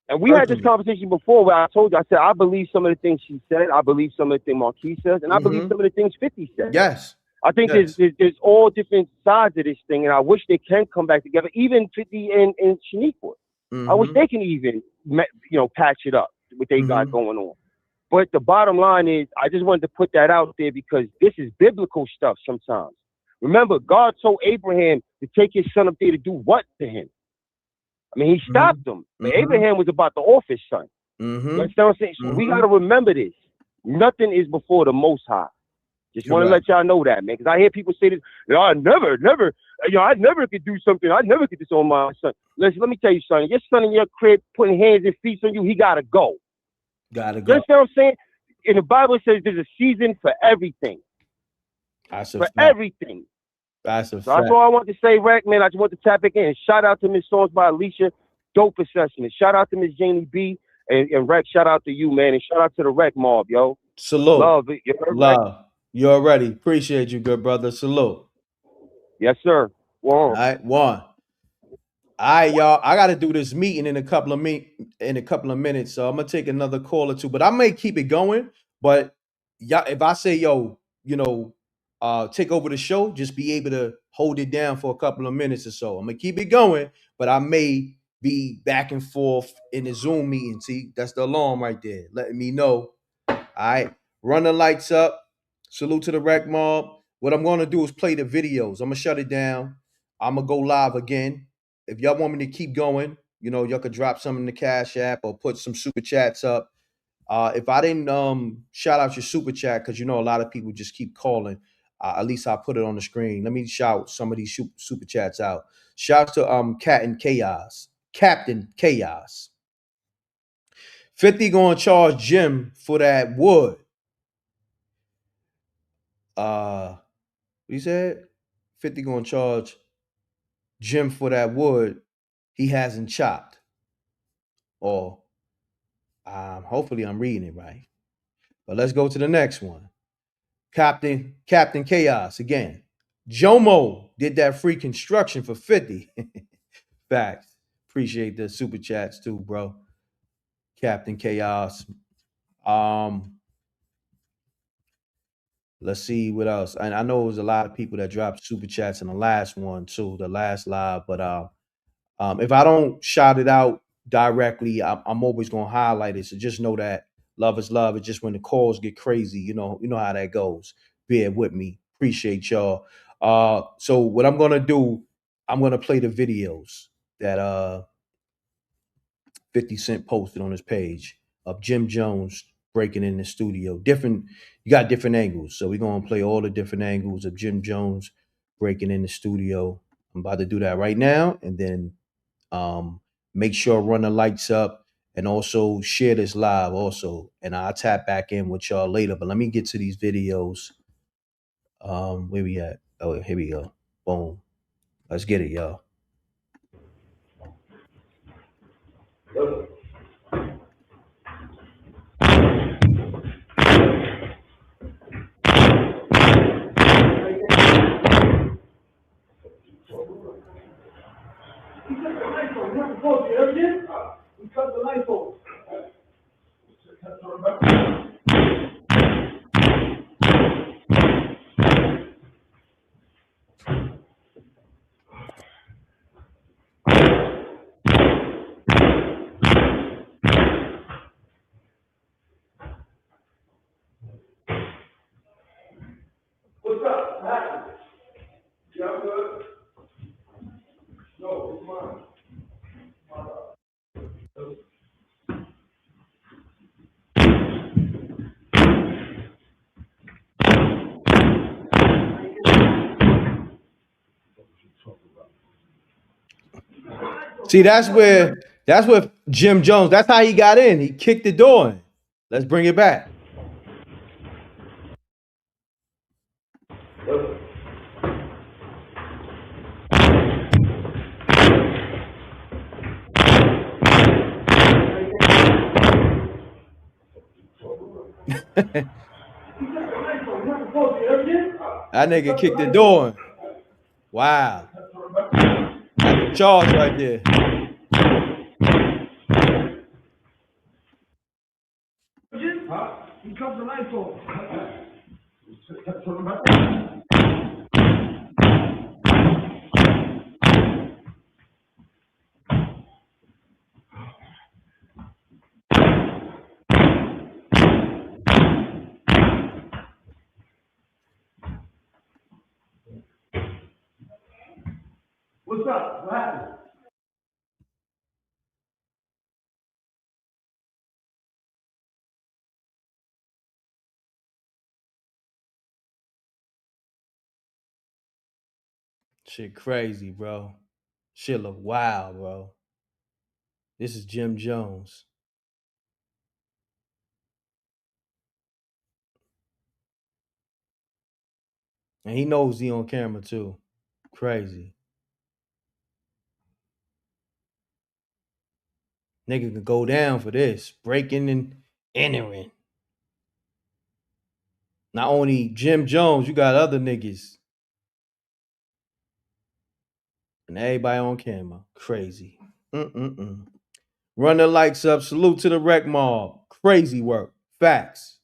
And we had this conversation before where I told you, I said, I believe some of the things she said. I believe some of the things Marquise says. And I believe some of the things 50 said. Yes. I think there's all different sides of this thing. And I wish they can come back together. Even 50 and Shaniqua. I wish they can even, patch it up, what they got going on. But the bottom line is, I just wanted to put that out there because this is biblical stuff sometimes. Remember, God told Abraham to take his son up there to do what to him? I mean, he stopped him. But Abraham was about to offer his son. You understand what I'm saying? So we got to remember this. Nothing is before the Most High. Just want to let y'all know that, man. Because I hear people say this, I never could do something. I never could do this on my son. Listen, let me tell you, son. Your son in your crib putting hands and feet on you, he got to go. Gotta go. You understand what I'm saying? In the Bible, it says there's a season for everything. Everything. That's a fact. That's all I want to say, Rack, man. I just want to tap it in. Shout out to Miss Songs by Alicia. Dope assessment. Shout out to Miss Janie B. And Rack, shout out to you, man. And shout out to the Rack mob, yo. Salute. Love it. Love. You already. Appreciate you, good brother. Salute. Yes, sir. One. All right, one. All right, y'all. I got to do this meeting in a couple of minutes, so I'm gonna take another call or two. But I may keep it going. But y'all, if I say, take over the show, just be able to hold it down for a couple of minutes or so. I'm gonna keep it going, but I may be back and forth in the Zoom meeting. See, that's the alarm right there, letting me know. All right, run the lights up. Salute to the Rec Mob. What I'm gonna do is play the videos. I'm gonna shut it down. I'm gonna go live again. If y'all want me to keep going, y'all could drop some in the Cash App or put some super chats up. If I didn't shout out your super chat, because a lot of people just keep calling, at least I'll put it on the screen. Let me shout some of these super chats out. Shout out to Captain Chaos. 50 gonna charge Jim for that wood. What he said? 50 gonna charge Jim for that wood he hasn't chopped. Or hopefully I'm reading it right. But let's go to the next one. Captain Chaos again. Jomo did that free construction for 50. Facts. Appreciate the super chats too, bro. Captain Chaos. Let's see what else. And I know it was a lot of people that dropped super chats in the last one too, the last live. But if I don't shout it out directly, I'm always gonna highlight it. So just know that love is love. It's just when the calls get crazy, you know how that goes. Bear with me. Appreciate y'all. So what I'm gonna do, I'm gonna play the videos that 50 Cent posted on his page of Jim Jones breaking in the studio. You got different angles. So we're gonna play all the different angles of Jim Jones breaking in the studio. I'm about to do that right now, and then make sure run the lights up and also share this live also. And I'll tap back in with y'all later. But let me get to these videos. Where we at? Oh, here we go. Boom. Let's get it, y'all. Cut the light bulb. What's up? What happened? You have good? No, it's mine. See, that's where Jim Jones, that's how he got in. He kicked the door in. Let's bring it back. That nigga kicked the door in. Wow. That's a charge right there. He cut the light bulb. What's up? What happened? Shit crazy, bro. Shit look wild, bro. This is Jim Jones. And he knows he on camera too. Crazy. Nigga could go down for this. Breaking and entering. Not only Jim Jones, you got other niggas. And everybody on camera. Crazy. Run the lights up. Salute to the rec mob. Crazy work. Facts.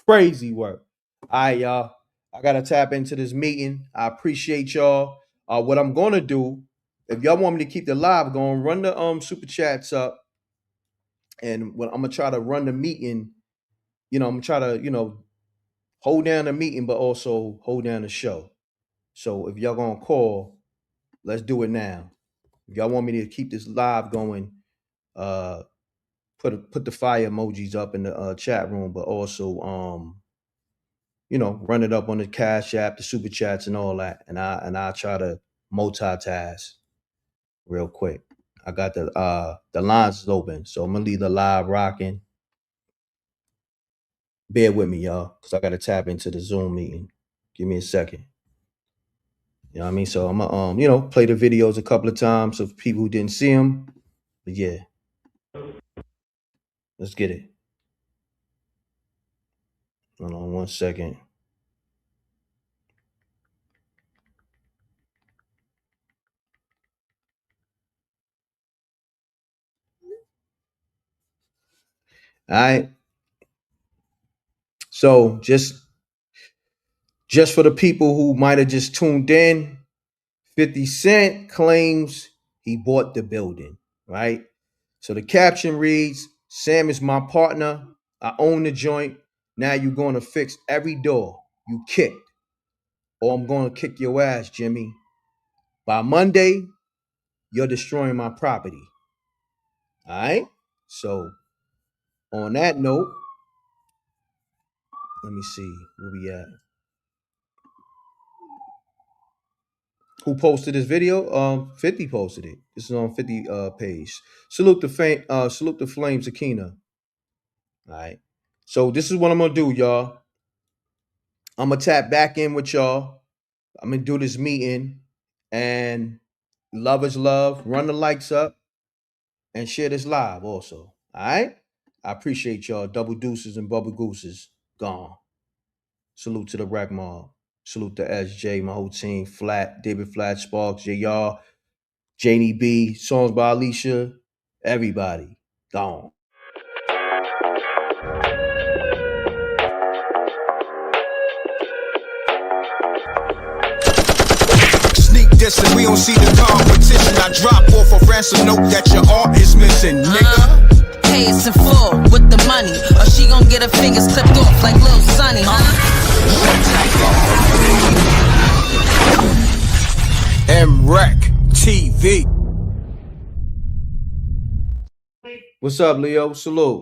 Crazy work. All right, y'all. I got to tap into this meeting. I appreciate y'all. What I'm going to do, if y'all want me to keep the live going, run the super chats up. And when I'm going to try to run the meeting, I'm going to try to, hold down the meeting, but also hold down the show. So if y'all going to call, let's do it now. If y'all want me to keep this live going, put the fire emojis up in the chat room, but also run it up on the Cash App, the super chats, and all that. And I try to multitask real quick. I got the lines is open, so I'm gonna leave the live rocking. Bear with me, y'all, because I got to tap into the Zoom meeting. Give me a second. You know what I mean? So I'm going to, play the videos a couple of times of people who didn't see them. But yeah. Let's get it. Hold on 1 second. All right. So just for the people who might have just tuned in, 50 Cent claims he bought the building, right? So the caption reads, Sam is my partner. I own the joint. Now you're going to fix every door you kicked, or I'm going to kick your ass, Jimmy. By Monday, you're destroying my property. All right? So on that note, let me see where we at. Who posted this video? 50 posted it. This is on 50 page. Salute the flames, Akina. All right. So this is what I'm gonna do, y'all. I'm gonna tap back in with y'all. I'm gonna do this meeting, and love is love. Run the likes up and share this live also. All right. I appreciate y'all. Double deuces and bubble gooses gone. Salute to the Rack Mob. Salute to SJ, my whole team. Flat, David Flat, Sparks, JR, Janie B, songs by Alicia, everybody gone. Sneak dissing, we don't see the competition. I drop off a ransom note that your art is missing, nigga. Pay us in full with the money, or she gon' get her fingers clipped off like Lil Sonny, MREC TV. What's up, Leo? Salute.